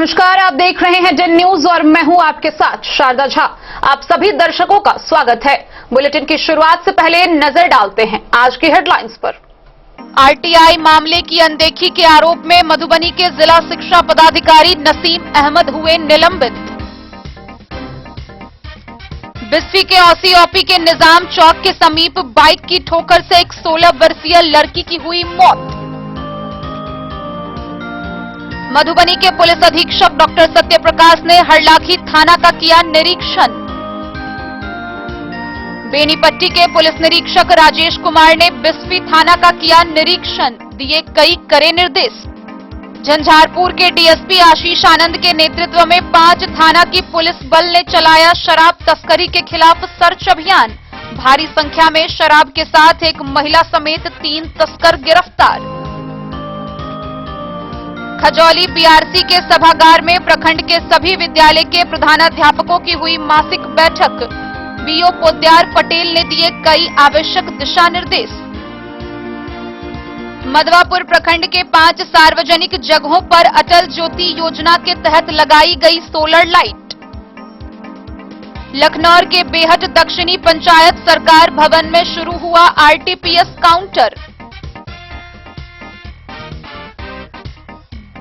नमस्कार, आप देख रहे हैं डेन न्यूज और मैं हूं आपके साथ शारदा झा। आप सभी दर्शकों का स्वागत है। बुलेटिन की शुरुआत से पहले नजर डालते हैं आज की हेडलाइंस पर। आरटीआई मामले की अनदेखी के आरोप में मधुबनी के जिला शिक्षा पदाधिकारी नसीम अहमद हुए निलंबित। 20वीं के औसी ओपी के निजाम चौक के समीप बाइक की ठोकर से एक 16 वर्षीय लड़की की हुई मौत। मधुबनी के पुलिस अधीक्षक डॉक्टर सत्यप्रकाश ने हरलाखी थाना का किया निरीक्षण। बेनीपट्टी के पुलिस निरीक्षक राजेश कुमार ने बिस्फी थाना का किया निरीक्षण, दिए कई कड़े निर्देश। झंझारपुर के डीएसपी आशीष आनंद के नेतृत्व में 5 थाना की पुलिस बल ने चलाया शराब तस्करी के खिलाफ सर्च अभियान। भारी संख्या में शराब के साथ एक महिला समेत 3 तस्कर गिरफ्तार। खजौली बीआरसी के सभागार में प्रखंड के सभी विद्यालय के प्रधानाध्यापकों की हुई मासिक बैठक। बीओ पोद्यार पटेल ने दिए कई आवश्यक दिशा निर्देश। मधवापुर प्रखंड के 5 सार्वजनिक जगहों पर अटल ज्योति योजना के तहत लगाई गई सोलर लाइट। लखनऊ के बेहद दक्षिणी पंचायत सरकार भवन में शुरू हुआ आरटीपीएस काउंटर।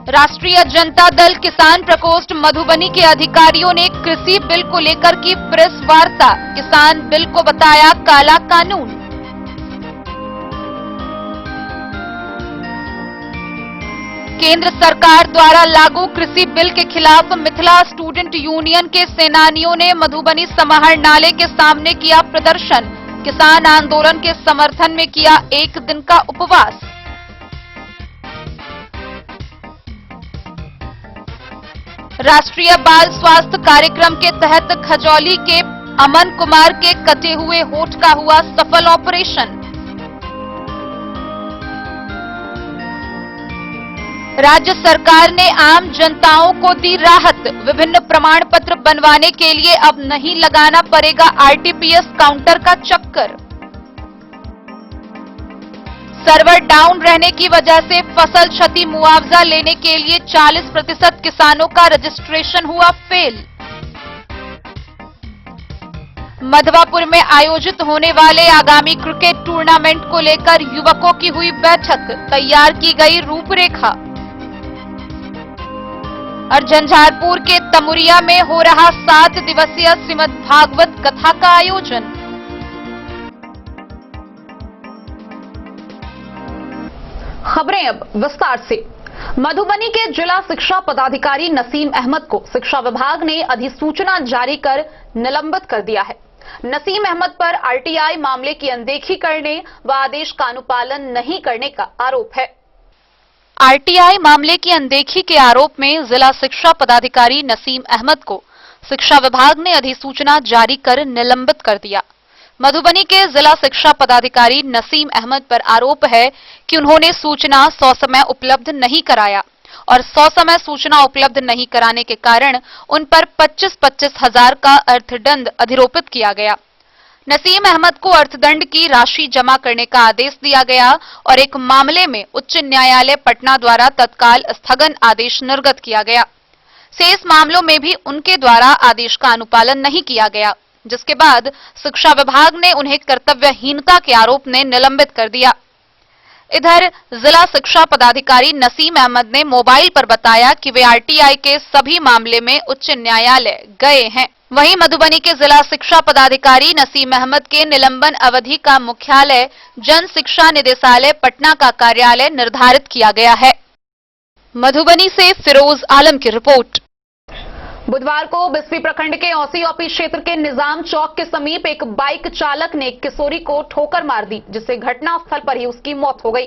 राष्ट्रीय जनता दल किसान प्रकोष्ठ मधुबनी के अधिकारियों ने कृषि बिल को लेकर की प्रेस वार्ता। किसान बिल को बताया काला कानून। केंद्र सरकार द्वारा लागू कृषि बिल के खिलाफ मिथिला स्टूडेंट यूनियन के सेनानियों ने मधुबनी समाहरणालय के सामने किया प्रदर्शन। किसान आंदोलन के समर्थन में किया 1 दिन का उपवास। राष्ट्रीय बाल स्वास्थ्य कार्यक्रम के तहत खजौली के अमन कुमार के कटे हुए होठ का हुआ सफल ऑपरेशन। राज्य सरकार ने आम जनताओं को दी राहत। विभिन्न प्रमाण पत्र बनवाने के लिए अब नहीं लगाना पड़ेगा आरटीपीएस काउंटर का चक्कर। सर्वर डाउन रहने की वजह से फसल क्षति मुआवजा लेने के लिए 40% किसानों का रजिस्ट्रेशन हुआ फेल। मधवापुर में आयोजित होने वाले आगामी क्रिकेट टूर्नामेंट को लेकर युवकों की हुई बैठक। तैयार की गई रूपरेखा। और झंझारपुर के तमुरिया में हो रहा 7 दिवसीय श्रीमद् भागवत कथा का आयोजन। खबरें अब विस्तार से। मधुबनी के जिला शिक्षा पदाधिकारी नसीम अहमद को शिक्षा विभाग ने अधिसूचना जारी कर निलंबित कर दिया है। नसीम अहमद पर आरटीआई मामले की अनदेखी करने व आदेश का अनुपालन नहीं करने का आरोप है। आरटीआई मामले की अनदेखी के आरोप में जिला शिक्षा पदाधिकारी नसीम अहमद को शिक्षा विभाग ने अधिसूचना जारी कर निलंबित कर दिया। मधुबनी के जिला शिक्षा पदाधिकारी नसीम अहमद पर आरोप है कि उन्होंने सूचना ससमय उपलब्ध नहीं कराया और ससमय सूचना उपलब्ध नहीं कराने के कारण उन पर 25-25 हजार का अर्थदंड अधिरोपित किया गया। नसीम अहमद को अर्थदंड की राशि जमा करने का आदेश दिया गया और एक मामले में उच्च न्यायालय पटना द्वारा तत्काल स्थगन आदेश निर्गत किया गया। शेष मामलों में भी उनके द्वारा आदेश का अनुपालन नहीं किया गया, जिसके बाद शिक्षा विभाग ने उन्हें कर्तव्यहीनता के आरोप में निलंबित कर दिया। इधर जिला शिक्षा पदाधिकारी नसीम अहमद ने मोबाइल पर बताया कि वे आरटीआई के सभी मामले में उच्च न्यायालय गए हैं। वहीं मधुबनी के जिला शिक्षा पदाधिकारी नसीम अहमद के निलंबन अवधि का मुख्यालय जन शिक्षा निदेशालय पटना का कार्यालय निर्धारित किया गया है। मधुबनी से फिरोज आलम की रिपोर्ट। बुधवार को बिस्फी प्रखंड के औसी ओपी क्षेत्र के निजाम चौक के समीप एक बाइक चालक ने एक किशोरी को ठोकर मार दी, जिससे घटनास्थल पर ही उसकी मौत हो गई।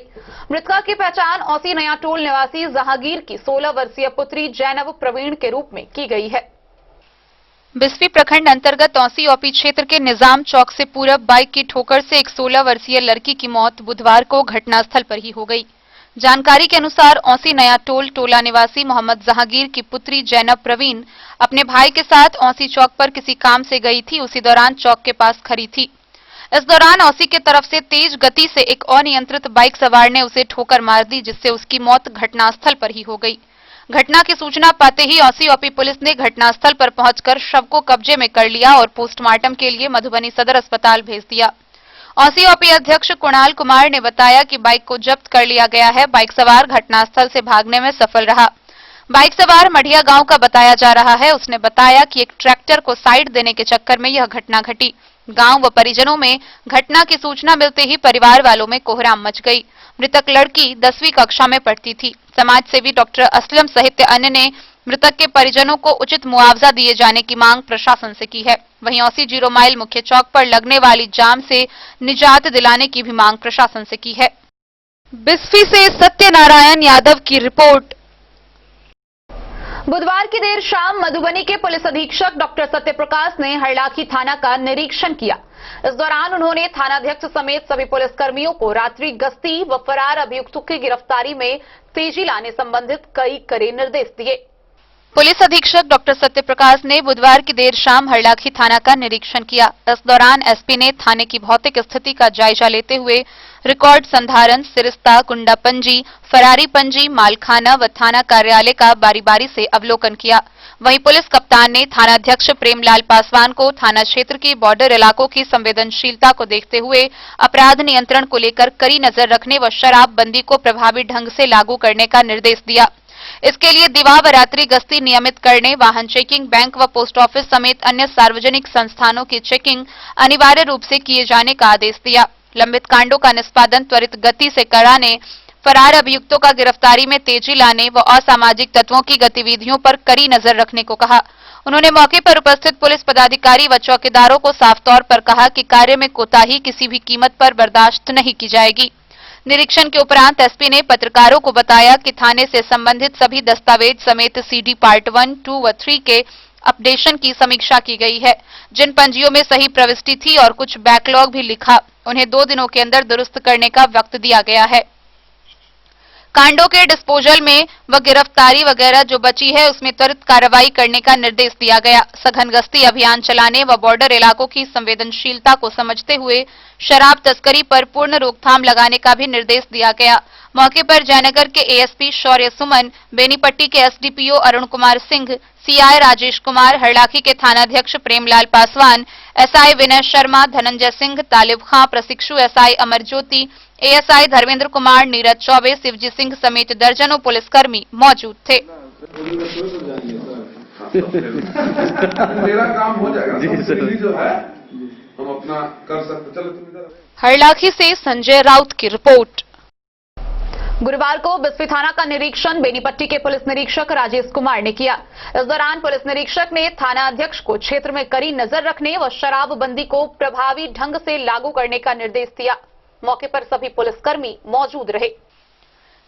मृतका की पहचान औसी नया टोल निवासी जहांगीर की 16 वर्षीय पुत्री जैनब प्रवीण के रूप में की गई है। बिस्फी प्रखंड अंतर्गत औसी ओपी क्षेत्र के निजाम चौक से पूरब बाइक की ठोकर से एक 16 वर्षीय लड़की की मौत बुधवार को घटनास्थल पर ही हो गई। जानकारी के अनुसार औसी नया टोल टोला निवासी मोहम्मद जहांगीर की पुत्री जैनब प्रवीण अपने भाई के साथ औसी चौक पर किसी काम से गई थी। उसी दौरान चौक के पास खड़ी थी। इस दौरान औसी की तरफ से तेज गति से एक अनियंत्रित बाइक सवार ने उसे ठोकर मार दी, जिससे उसकी मौत घटनास्थल पर ही हो गई। घटना की सूचना पाते ही औसी ओपी पुलिस ने घटनास्थल पर पहुंचकर शव को कब्जे में कर लिया और पोस्टमार्टम के लिए मधुबनी सदर अस्पताल भेज दिया। औसी ओपी अध्यक्ष कुणाल कुमार ने बताया कि बाइक को जब्त कर लिया गया है। बाइक सवार घटनास्थल से भागने में सफल रहा। बाइक सवार मढ़िया गांव का बताया जा रहा है। उसने बताया कि एक ट्रैक्टर को साइड देने के चक्कर में यह घटना घटी। गांव व परिजनों में घटना की सूचना मिलते ही परिवार वालों में कोहराम मच गई। मृतक लड़की 10वीं कक्षा में पढ़ती थी। समाज सेवी डॉक्टर असलम सहित अन्य ने मृतक के परिजनों को उचित मुआवजा दिए जाने की मांग प्रशासन से की है। वहीं औसी 0 माइल मुख्य चौक पर लगने वाली जाम से निजात दिलाने की भी मांग प्रशासन से की है। बिस्फी से सत्यनारायण यादव की रिपोर्ट। बुधवार की देर शाम मधुबनी के पुलिस अधीक्षक डॉक्टर सत्यप्रकाश ने हरलाखी थाना का निरीक्षण किया। इस दौरान उन्होंने थानाध्यक्ष समेत सभी पुलिसकर्मियों को रात्रि गश्ती व फरार अभियुक्तों की गिरफ्तारी में तेजी लाने संबंधित कई कड़े निर्देश दिए। पुलिस अधीक्षक डॉक्टर सत्यप्रकाश ने बुधवार की देर शाम हरलाखी थाना का निरीक्षण किया। इस दौरान एसपी ने थाने की भौतिक स्थिति का जायजा लेते हुए रिकॉर्ड संधारण, सिरस्ता, गुंडा पंजी, फरारी पंजी, मालखाना व थाना कार्यालय का बारी बारी से अवलोकन किया। वहीं पुलिस कप्तान ने थानाध्यक्ष प्रेमलाल पासवान को थाना क्षेत्र के बॉर्डर इलाकों की संवेदनशीलता को देखते हुए अपराध नियंत्रण को लेकर कड़ी नजर रखने व शराबबंदी को प्रभावी ढंग से लागू करने का निर्देश दिया। इसके लिए दिवा व रात्रि गश्ती नियमित करने, वाहन चेकिंग, बैंक व पोस्ट ऑफिस समेत अन्य सार्वजनिक संस्थानों की चेकिंग अनिवार्य रूप से किए जाने का आदेश दिया। लंबित कांडों का निष्पादन त्वरित गति से कराने, फरार अभियुक्तों का गिरफ्तारी में तेजी लाने व असामाजिक तत्वों की गतिविधियों पर कड़ी नजर रखने को कहा। उन्होंने मौके पर उपस्थित पुलिस पदाधिकारी व चौकीदारों को साफ तौर पर कहा कि कार्य में कोताही किसी भी कीमत पर बर्दाश्त नहीं की जाएगी। निरीक्षण के उपरांत एसपी ने पत्रकारों को बताया कि थाने से संबंधित सभी दस्तावेज समेत सीडी पार्ट 1, 2 व 3 के अपडेशन की समीक्षा की गई है। जिन पंजियों में सही प्रविष्टि थी और कुछ बैकलॉग भी लिखा, उन्हें 2 दिनों के अंदर दुरुस्त करने का वक्त दिया गया है। कांडों के डिस्पोजल में व गिरफ्तारी वगैरह जो बची है उसमें त्वरित कार्रवाई करने का निर्देश दिया गया। सघन गश्ती अभियान चलाने व बॉर्डर इलाकों की संवेदनशीलता को समझते हुए शराब तस्करी पर पूर्ण रोकथाम लगाने का भी निर्देश दिया गया। मौके पर जयनगर के एएसपी शौर्य सुमन, बेनीपट्टी के एसडीपीओ अरुण कुमार सिंह, सीआई राजेश कुमार, हरलाखी के थानाध्यक्ष प्रेमलाल पासवान, एसआई विनय शर्मा, धनंजय सिंह, तालिब खां, प्रशिक्षु एसआई अमरज्योति, एएसआई धर्मेंद्र कुमार, नीरज चौबे, शिवजी सिंह समेत दर्जनों पुलिसकर्मी मौजूद थे। मेरा काम हो जाएगा जो है हम अपना कर सकते। चलो हरलाखी से संजय राउत की रिपोर्ट। गुरुवार को बिस्फी थाना का निरीक्षण बेनीपट्टी के पुलिस निरीक्षक राजेश कुमार ने किया। इस दौरान पुलिस निरीक्षक ने थाना अध्यक्ष को क्षेत्र में कड़ी नजर रखने व शराबबंदी को प्रभावी ढंग से लागू करने का निर्देश दिया। मौके पर सभी पुलिसकर्मी मौजूद रहे।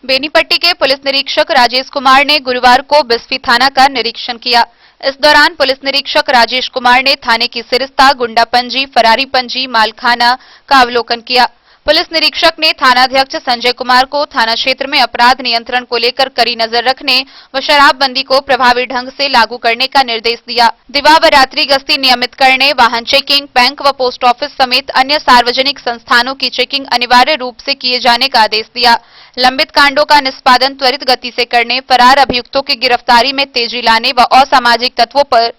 बेनीपट्टी के पुलिस निरीक्षक राजेश कुमार ने गुरुवार को बिस्फी थाना का निरीक्षण किया। इस दौरान पुलिस निरीक्षक राजेश कुमार ने थाने की सिरस्ता, गुंडा पंजी, फरारी पंजी, मालखाना का अवलोकन किया। पुलिस निरीक्षक ने थानाध्यक्ष संजय कुमार को थाना क्षेत्र में अपराध नियंत्रण को लेकर कड़ी नजर रखने व शराबबंदी को प्रभावी ढंग से लागू करने का निर्देश दिया। दिवा व रात्रि गश्ती नियमित करने, वाहन चेकिंग, बैंक व पोस्ट ऑफिस समेत अन्य सार्वजनिक संस्थानों की चेकिंग अनिवार्य रूप से किए जाने का आदेश दिया। लंबित कांडों का निष्पादन त्वरित गति से करने, फरार अभियुक्तों की गिरफ्तारी में तेजी लाने व असामाजिक तत्वों पर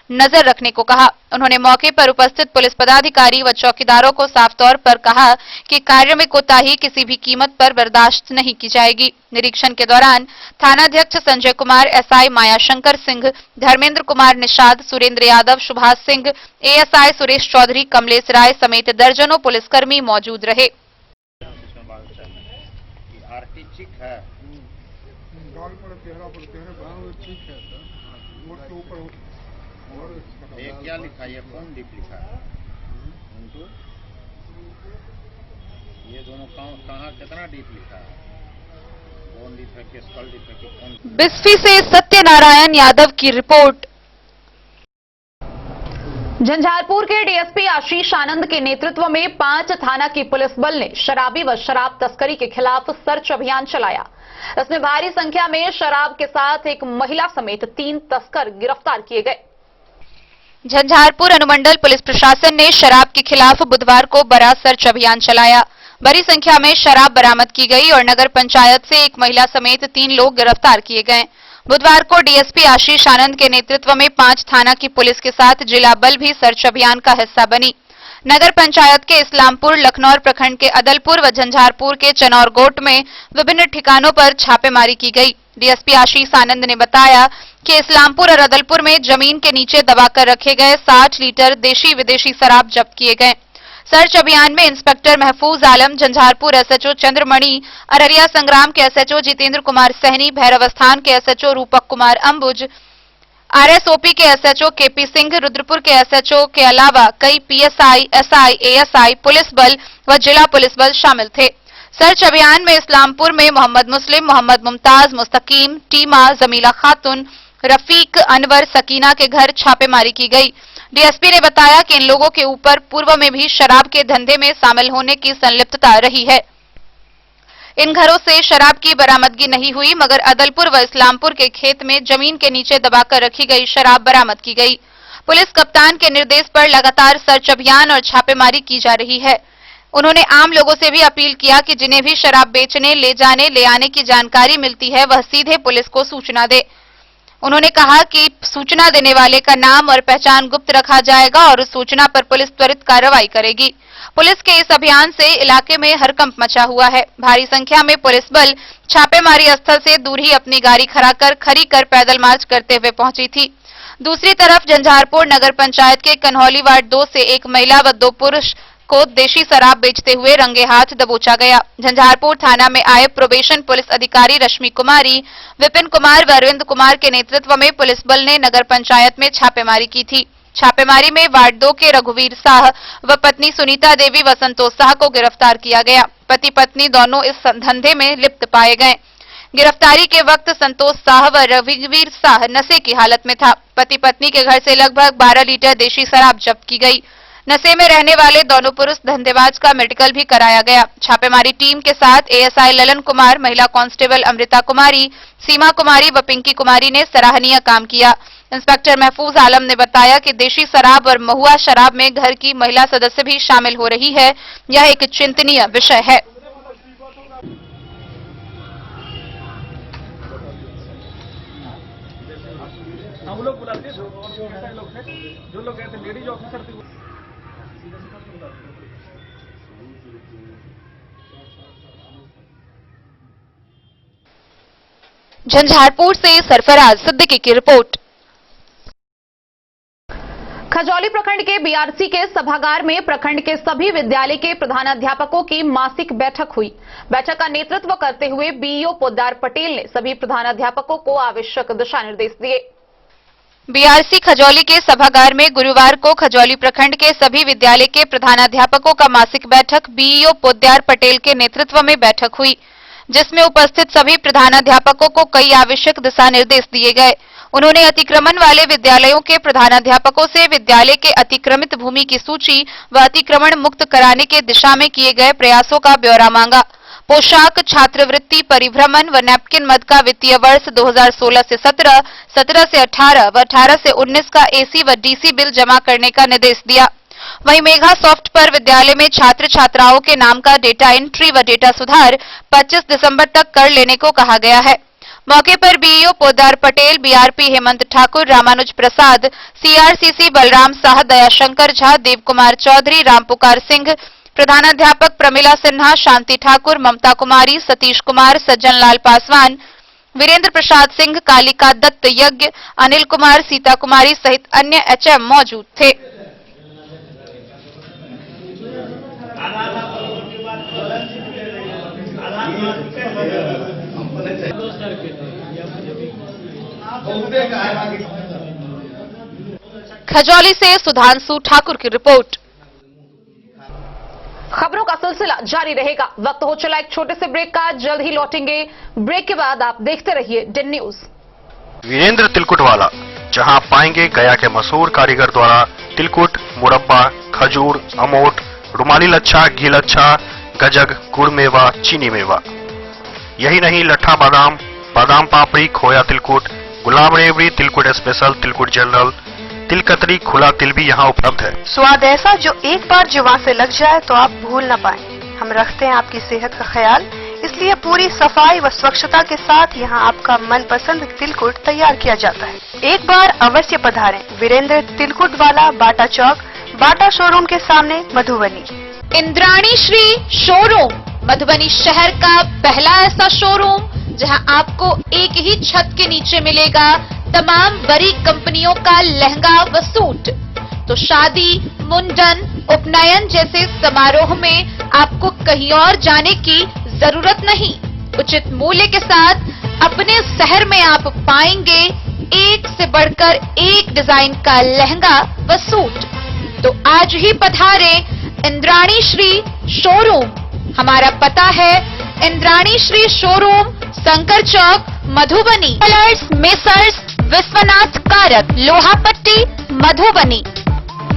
नजर रखने को कहा। उन्होंने मौके पर उपस्थित पुलिस पदाधिकारी व चौकीदारों को साफ तौर पर कहा कि कार्य में कोताही किसी भी कीमत पर बर्दाश्त नहीं की जाएगी। निरीक्षण के दौरान थानाध्यक्ष संजय कुमार, एसआई मायाशंकर सिंह, धर्मेंद्र कुमार निषाद, सुरेंद्र यादव, सुभाष सिंह, एएसआई सुरेश चौधरी, कमलेश राय समेत दर्जनों पुलिसकर्मी मौजूद रहे। ये क्या लिखा है? ये कौन डीप लिखा है? ये दोनों कहाँ कितना डीप लिखा है? कौन डीप है, किस कल डीप है, कौन? बिस्फी से सत्यनारायण यादव की रिपोर्ट। झंझारपुर के डीएसपी आशीष आनंद के नेतृत्व में 5 थाना की पुलिस बल ने शराबी व शराब तस्करी के खिलाफ सर्च अभियान चलाया। इसमें भारी संख्या में शराब के साथ एक महिला समेत 3 तस्कर गिरफ्तार किए गए। झंझारपुर अनुमंडल पुलिस प्रशासन ने शराब के खिलाफ बुधवार को बड़ा सर्च अभियान चलाया। बड़ी संख्या में शराब बरामद की गई और नगर पंचायत से एक महिला समेत 3 लोग गिरफ्तार किए गए। बुधवार को डीएसपी आशीष आनंद के नेतृत्व में 5 थाना की पुलिस के साथ जिला बल भी सर्च अभियान का हिस्सा बनी। नगर पंचायत के इस्लामपुर, लखनौर प्रखंड के अदलपुर व झंझारपुर के चनौरगोट में विभिन्न ठिकानों पर छापेमारी की गई। डीएसपी आशीष आनंद ने बताया कि इस्लामपुर और अदलपुर में जमीन के नीचे दबाकर रखे गए 60 लीटर देशी विदेशी शराब जब्त किए गए। सर्च अभियान में इंस्पेक्टर महफूज आलम, झंझारपुर एसएचओ चंद्रमणि, अररिया संग्राम के एसएचओ जितेंद्र कुमार सहनी, भैरवस्थान के एसएचओ रूपक कुमार अंबुज, आरएसओपी के एसएचओ केपी सिंह, रुद्रपुर के एसएचओ के अलावा कई पीएसआई, एसआई, एएसआई, पुलिस बल व जिला पुलिस बल शामिल थे। सर्च अभियान में इस्लामपुर में मोहम्मद मुस्लिम, मोहम्मद मुमताज, मुस्तकीम, टीमा, जमीला खातून, रफीक, अनवर, सकीना के घर छापेमारी की गई। डीएसपी ने बताया कि इन लोगों के ऊपर पूर्व में भी शराब के धंधे में शामिल होने की संलिप्तता रही है। इन घरों से शराब की बरामदगी नहीं हुई, मगर अदलपुर व इस्लामपुर के खेत में जमीन के नीचे दबाकर रखी गई शराब बरामद की गई। पुलिस कप्तान के निर्देश पर लगातार सर्च अभियान और छापेमारी की जा रही है। उन्होंने आम लोगों से भी अपील किया कि जिन्हें भी शराब बेचने, ले जाने, ले आने की जानकारी मिलती है वह सीधे पुलिस को सूचना दे। उन्होंने कहा कि सूचना देने वाले का नाम और पहचान गुप्त रखा जाएगा और उस सूचना पर पुलिस त्वरित कार्रवाई करेगी। पुलिस के इस अभियान से इलाके में हड़कंप मचा हुआ है। भारी संख्या में पुलिस बल छापेमारी स्थल से दूर ही अपनी गाड़ी खड़ी कर पैदल मार्च करते हुए पहुंची थी। दूसरी तरफ झंझारपुर नगर पंचायत के कन्हौली वार्ड 2 से एक महिला व 2 पुरुष को देशी शराब बेचते हुए रंगे हाथ दबोचा गया। झंझारपुर थाना में आए प्रोबेशन पुलिस अधिकारी रश्मि कुमारी, विपिन कुमार व अरविंद कुमार के नेतृत्व में पुलिस बल ने नगर पंचायत में छापेमारी की थी। छापेमारी में वार्ड 2 के रघुवीर शाह व पत्नी सुनीता देवी व संतोष शाह को गिरफ्तार किया गया। पति पत्नी दोनों इस धंधे में लिप्त पाए गए। गिरफ्तारी के वक्त संतोष शाह व रघुवीर शाह नशे की हालत में था। पति पत्नी के घर से लगभग 12 लीटर देशी शराब जब्त की गई। नशे में रहने वाले दोनों पुरुष धंधेबाज का मेडिकल भी कराया गया। छापेमारी टीम के साथ एएसआई ललन कुमार, महिला कांस्टेबल अमृता कुमारी, सीमा कुमारी व पिंकी कुमारी ने सराहनीय काम किया। इंस्पेक्टर महफूज आलम ने बताया कि देशी शराब और महुआ शराब में घर की महिला सदस्य भी शामिल हो रही है। यह एक चिंतनीय विषय है। हम लोग बुलाते हैं जो लोग गए थे लेडीज ऑफिसर थे। झंझारपुर से सरफराज सिद्दीकी की रिपोर्ट। खजौली प्रखंड के बीआरसी के सभागार में प्रखंड के सभी विद्यालय के प्रधानाध्यापकों की मासिक बैठक हुई। बैठक का नेतृत्व करते हुए बीईओ पोद्दार पटेल ने सभी प्रधानाध्यापकों को आवश्यक दिशा निर्देश दिए। बीआरसी खजौली के सभागार में गुरुवार को खजौली प्रखंड के सभी विद्यालय के प्रधानाध्यापकों का मासिक बैठक बीईओ पोद्दार पटेल के नेतृत्व में बैठक हुई, जिसमें उपस्थित सभी प्रधानाध्यापकों को कई आवश्यक दिशा निर्देश दिए गए। उन्होंने अतिक्रमण वाले विद्यालयों के प्रधानाध्यापकों से विद्यालय के अतिक्रमित भूमि की सूची व अतिक्रमण मुक्त कराने के दिशा में किए गए प्रयासों का ब्यौरा मांगा। पोशाक, छात्रवृत्ति, परिभ्रमण व नैपकिन मद का वित्तीय वर्ष 2016 से 17, 17 से 18 व 18 से 19 का एसी व डीसी बिल जमा करने का निर्देश दिया। वहीं मेगा सॉफ्ट पर विद्यालय में छात्र छात्राओं के नाम का डेटा एंट्री व डेटा सुधार 25 दिसंबर तक कर लेने को कहा गया है। मौके पर बीईओ पोद्दार पटेल, बीआरपी हेमंत ठाकुर, रामानुज प्रसाद, सीआरसीसी बलराम शाह, दयाशंकर झा, देव कुमार चौधरी, रामपुकार सिंह, प्रधानाध्यापक प्रमिला सिन्हा, शांति ठाकुर, ममता कुमारी, सतीश कुमार, सज्जन लाल पासवान, वीरेंद्र प्रसाद सिंह, कालिका दत्त यज्ञ, अनिल कुमार, सीता कुमारी सहित अन्य एचएम मौजूद थे। खजौली से सुधांशु ठाकुर की रिपोर्ट। खबरों का सिलसिला जारी रहेगा। वक्त हो चला एक छोटे से ब्रेक का, जल्द ही लौटेंगे। ब्रेक के बाद आप देखते रहिए डिन न्यूज। वीरेंद्र तिलकुट वाला, जहां पाएंगे गया के मशहूर कारीगर द्वारा तिलकुट, मुरब्बा, खजूर, अमोट, रुमाली लच्छा, घी लच्छा, गजक, गुड़ मेवा, चीनी मेवा। यही नहीं, लट्ठा बादाम, बादाम पापड़ी, खोया तिलकुट, गुलाब रेवड़ी, तिलकुट स्पेशल, तिलकुट जनरल, तिल कतरी, खुला तिल भी यहाँ उपलब्ध है। स्वाद ऐसा जो एक बार जुबान से लग जाए तो आप भूल न पाएं। हम रखते हैं आपकी सेहत का ख्याल, इसलिए इसलिए पूरी सफाई व स्वच्छता के साथ यहाँ आपका मनपसंद तिलकुट तैयार किया जाता है। एक बार अवश्य पधारें वीरेंद्र तिलकुट वाला, बाटा चौक, बाटा शोरूम के सामने, मधुबनी। इंद्राणी श्री शोरूम मधुबनी शहर का पहला ऐसा शोरूम जहां आपको एक ही छत के नीचे मिलेगा तमाम बड़ी कंपनियों का लहंगा व सूट। तो शादी, मुंडन, उपनयन जैसे समारोह में आपको कहीं और जाने की जरूरत नहीं। उचित मूल्य के साथ अपने शहर में आप पाएंगे एक से बढ़कर एक डिजाइन का लहंगा व सूट। तो आज ही पधारे इंद्राणी श्री शोरूम। हमारा पता है Indrani Shri showroom, Shankar Chowk, Madhubani. Colours messrs Vishwanath Karak, Lohapatti, Madhubani.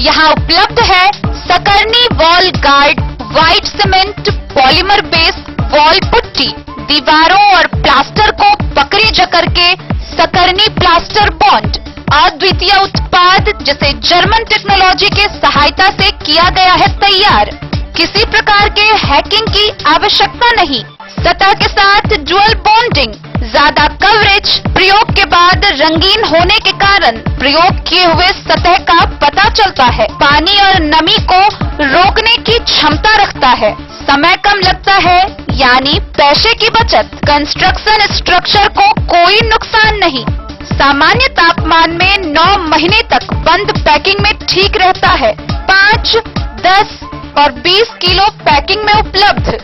यहाँ उपलब्ध है Sakarni wall guard, white cement polymer base wall putty. दीवारों और प्लास्टर को पकड़े जकड़ के सकरनी प्लास्टर बॉन्ड, अद्वितीय उत्पाद जिसे जर्मन टेक्नोलॉजी के सहायता से किया गया है तैयार। किसी प्रकार के हैकिंग की आवश्यकता नहीं। सतह के साथ डुअल बॉन्डिंग, ज्यादा कवरेज, प्रयोग के बाद रंगीन होने के कारण प्रयोग किए हुए सतह का पता चलता है। पानी और नमी को रोकने की क्षमता रखता है। समय कम लगता है यानी पैसे की बचत। कंस्ट्रक्शन स्ट्रक्चर को कोई नुकसान नहीं। सामान्य तापमान में 9 महीने तक बंद पैकिंग में ठीक रहता है। 5, 10 और 20 किलो पैकिंग में उपलब्ध।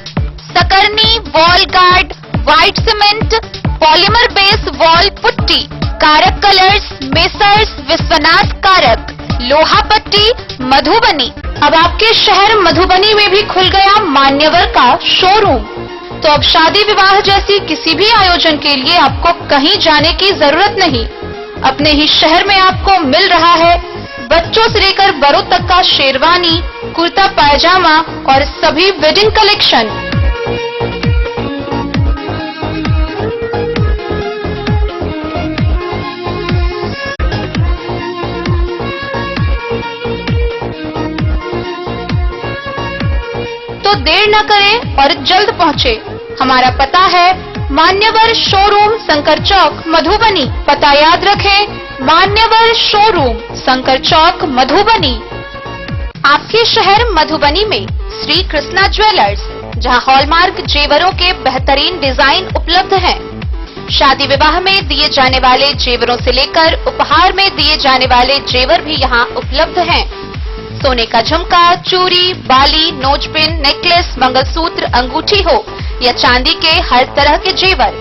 Sakarni wall guard, white cement polymer base wall putty. Karak colours messrs Vishwanath Karak, Lohapatti, Madhubani. अब आपके शहर मधुबनी में भी खुल गया मान्यवर का शोरूम। तो अब शादी विवाह जैसी किसी भी आयोजन के लिए आपको कहीं जाने की जरूरत नहीं। अपने ही शहर में आपको मिल रहा है बच्चों से लेकर बड़ों तक का शेरवानी, कुर्ता पायजामा और सभी वेडिंग कलेक्शन। तो देर न करें और जल्द पहुंचे। हमारा पता है मान्यवर शोरूम, शंकर चौक, मधुबनी। पता याद रखें, मान्यवर शोरूम, शंकर चौक, मधुबनी। आपके शहर मधुबनी में श्री कृष्णा ज्वेलर्स, जहां हॉलमार्क जेवरों के बेहतरीन डिजाइन उपलब्ध हैं। शादी विवाह में दिए जाने वाले जेवरों से लेकर उपहार में दिए जाने वाले जेवर भी यहां उपलब्ध हैं। सोने का झुमका, चूड़ी, बाली, नोजपिन, नेकलेस, मंगलसूत्र, अंगूठी हो या चांदी के हर तरह के जेवर,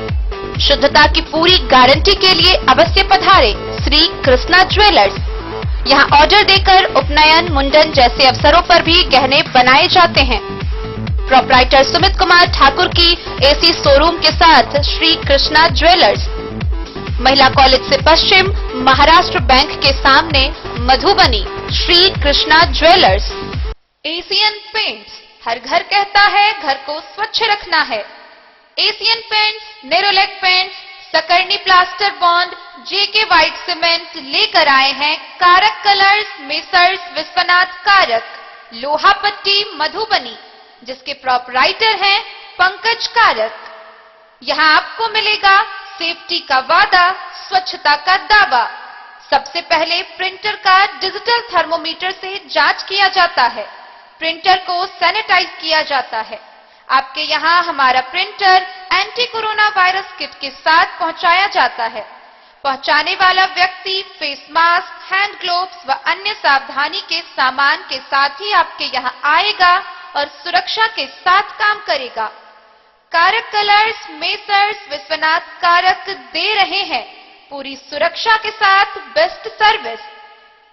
शुद्धता की पूरी गारंटी के लिए अवश्य पधारे श्री कृष्णा ज्वेलर्स। यहाँ ऑर्डर देकर उपनयन, मुंडन जैसे अवसरों पर भी गहने बनाए जाते हैं। प्रोप्राइटर सुमित कुमार ठाकुर की एसी शोरूम के साथ श्री कृष्णा ज्वेलर्स, महिला कॉलेज से पश्चिम, महाराष्ट्र बैंक के सामने, Madhubani. Shri Krishna jewellers. Asian paints, हर घर कहता है घर को स्वच्छ रखना है। Asian paints, Nerolac paints, Sakarni plaster bond, JK white cement लेकर आए हैं कारक कलर्स मेसर्स विश्वनाथ कारक, लोहापट्टी, मधुबनी, जिसके प्रोपराइटर हैं पंकज कारक। यहाँ आपको मिलेगा सेफ्टी का वादा, स्वच्छता का दावा। सबसे पहले प्रिंटर का डिजिटल थर्मोमीटर से जांच किया जाता है। प्रिंटर को सैनिटाइज किया जाता है। आपके यहाँ हमारा printer anti corona virus kit के साथ पहुंचाया जाता है। पहुंचाने वाला व्यक्ति फेस मास्क, हैंड ग्लोव्स व अन्य सावधानी के सामान के साथ ही आपके यहाँ आएगा और सुरक्षा के साथ काम करेगा। कारक कलर्स मेसर्स विश्वनाथ कारक दे रहे हैं पूरी सुरक्षा के साथ बेस्ट सर्विस।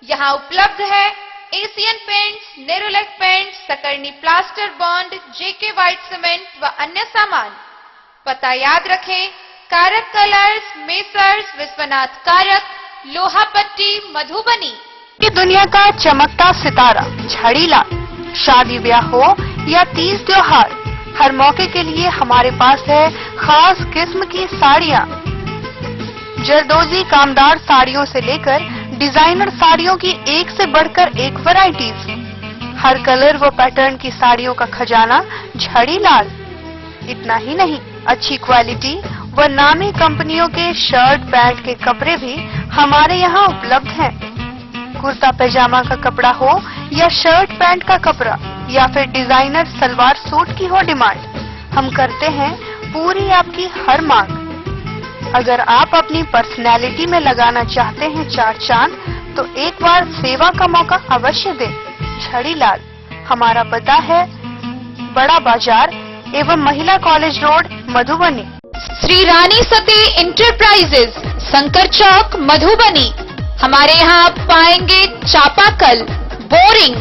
यहाँ उपलब्ध है Asian paints, Nerolac paints, Sakarni plaster bond, JK white cement व अन्य सामान। पता याद रखें, कारक कलर्स मेसर्स विश्वनाथ कारक, लोहापट्टी, मधुबनी। ये दुनिया का चमकता सितारा झाड़ीलाल। शादी ब्याह हो या तीज त्योहार, हर मौके के लिए हमारे पास है खास किस्म की साड़ियाँ। जरदोजी कामदार साड़ियों से लेकर डिजाइनर साड़ियों की एक से बढ़कर एक वैरायटीज। हर कलर व पैटर्न की साड़ियों का खजाना झाड़ीलाल। इतना ही नहीं, अच्छी क्वालिटी व नामी कंपनियों के शर्ट पैंट के कपड़े भी हमारे यहाँ उपलब्ध हैं। कुर्ता पैजामा का कपड़ा हो या शर्ट पैंट का कपड़ा या फिर डिजाइनर सलवार सूट की हो डिमांड, हम करते हैं पूरी आपकी हर मांग। अगर आप अपनी पर्सनैलिटी में लगाना चाहते हैं चार चांद तो एक बार सेवा का मौका अवश्य दें। छड़ीलाल, हमारा पता है बड़ा बाजार एवं महिला college road, Madhubani. Shri Rani Sati enterprises, Shankar Chowk, Madhubani. हमारे यहाँ आप पाएंगे चापाकल, बोरिंग,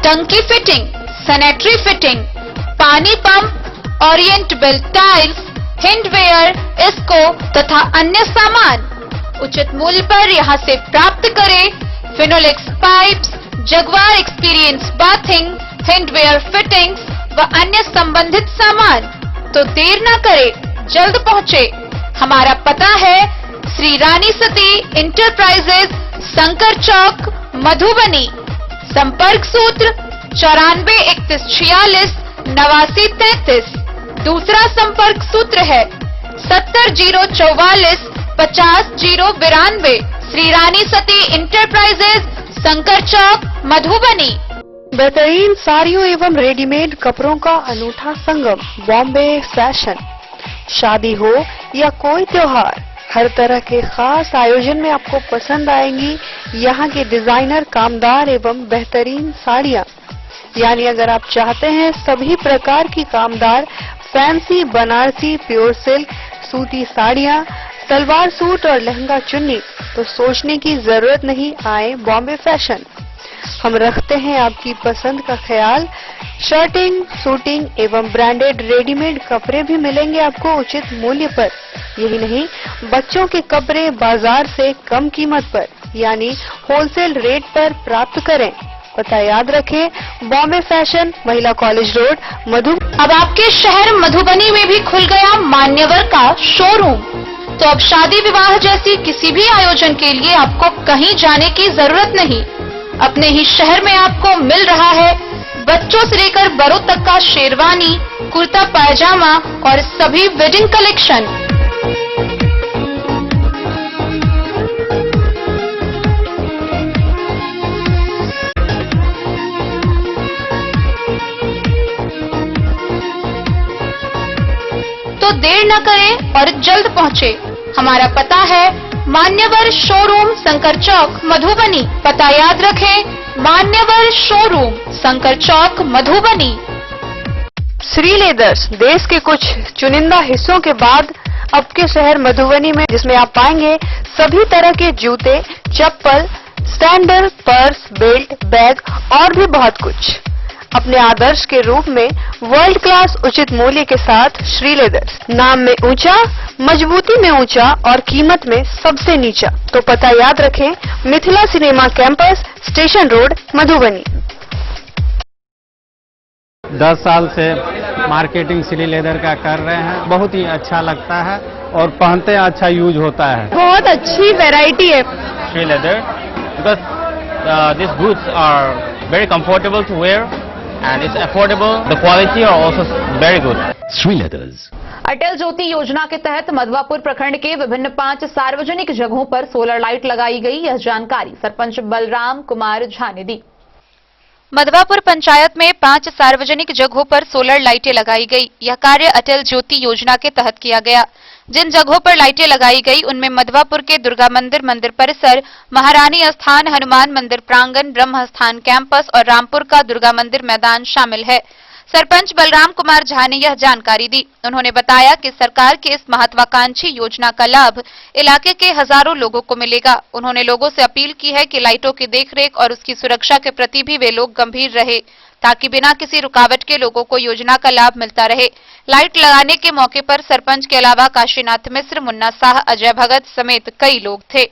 टंकी फिटिंग, सैनिटरी फिटिंग, पानी पंप, ओरिएंट बेल्ट टाइल्स, हैंडवेयर, इसको तथा अन्य सामान उचित मूल्य पर यहाँ से प्राप्त करें। Finolex pipes, Jaquar experience bathing, hardware fittings व अन्य संबंधित सामान। तो देर न करें, जल्द पहुँचे। हमारा पता है श्री रानी सती इंटरप्राइजेज, शंकर चौक, मधुबनी। संपर्क सूत्र 94 31 46 89 33। दूसरा संपर्क सूत्र है 70 044 50 092। श्री रानी सती इंटरप्राइजेज, शंकर चौक, मधुबनी। बेहतरीन साड़ियों एवं रेडीमेड कपड़ों का अनूठा संगम, बॉम्बे फैशन। शादी हो या कोई त्योहार, हर तरह के खास आयोजन में आपको पसंद आएंगी यहाँ के डिजाइनर, कामदार एवं बेहतरीन साड़ियाँ। यानी अगर आप चाहते हैं सभी प्रकार की कामदार, फैंसी, बनारसी, प्योर सिल्क, सूती साड़ियाँ, सलवार सूट और लहंगा चुन्नी, तो सोचने की जरूरत नहीं, आए बॉम्बे फैशन। हम रखते हैं आपकी पसंद का ख्याल। शर्टिंग, सूटिंग एवं ब्रांडेड रेडीमेड कपड़े भी मिलेंगे आपको उचित मूल्य पर। यही नहीं, बच्चों के कपड़े बाजार से कम कीमत पर यानी होलसेल रेट पर प्राप्त करें। पता याद रखें, बॉम्बे फैशन, महिला कॉलेज रोड, मधुबनी। अब आपके शहर मधुबनी में भी खुल गया मान्यवर का शोरूम। तो अब शादी विवाह जैसी किसी भी आयोजन के लिए आपको कहीं जाने की जरूरत नहीं। अपने ही शहर में आपको मिल रहा है बच्चों से लेकर बड़ों तक का शेरवानी, कुर्ता पायजामा और सभी वेडिंग कलेक्शन। तो देर न करें और जल्द पहुँचे। हमारा पता है मान्यवर शोरूम, शंकर चौक, मधुबनी। पता याद रखें, मान्यवर शोरूम, शंकर चौक, मधुबनी। श्री लेदर्स, देश के कुछ चुनिंदा हिस्सों के बाद अब के शहर मधुबनी में, जिसमें आप पाएंगे सभी तरह के जूते, चप्पल, सैंडल, पर्स, बेल्ट, बैग और भी बहुत कुछ अपने आदर्श के रूप में वर्ल्ड क्लास उचित मूल्य के साथ श्री लेदर्स। नाम में ऊंचा, मजबूती में ऊंचा और कीमत में सबसे नीचा। तो पता याद रखें, Mithila cinema campus, station road, Madhubani. 10 साल से मार्केटिंग श्री लेदर का कर रहे हैं। बहुत ही अच्छा लगता है और पहनते हैं अच्छा यूज होता है। बहुत अच्छी वैरायटी है Shri leather because these boots are very comfortable to wear and it's affordable. The quality are also very good. Sri Leathers. अटल ज्योति योजना के तहत मधवापुर प्रखंड के विभिन्न 5 सार्वजनिक जगहों पर सोलर लाइट लगाई गई। यह जानकारी सरपंच बलराम कुमार झा ने दी। मधवापुर पंचायत में 5 सार्वजनिक जगहों पर सोलर लाइटें लगाई गई। यह कार्य अटल ज्योति योजना के तहत किया गया। जिन जगहों पर लाइटें लगाई गई उनमें मधवापुर के दुर्गा मंदिर मंदिर परिसर, महारानी स्थान, हनुमान मंदिर प्रांगण, ब्रह्म स्थान कैंपस और रामपुर का दुर्गा मंदिर मैदान शामिल है। सरपंच बलराम कुमार झा ने यह जानकारी दी। उन्होंने बताया कि सरकार की इस महत्वाकांक्षी योजना का लाभ इलाके के हजारों लोगों को मिलेगा। उन्होंने लोगों से अपील की है कि लाइटों की देखरेख और उसकी सुरक्षा के प्रति भी वे लोग गंभीर रहे, ताकि बिना किसी रुकावट के लोगों को योजना का लाभ मिलता रहे। लाइट लगाने के मौके पर सरपंच के अलावा काशीनाथ मिश्र, मुन्ना शाह, अजय भगत समेत कई लोग थे।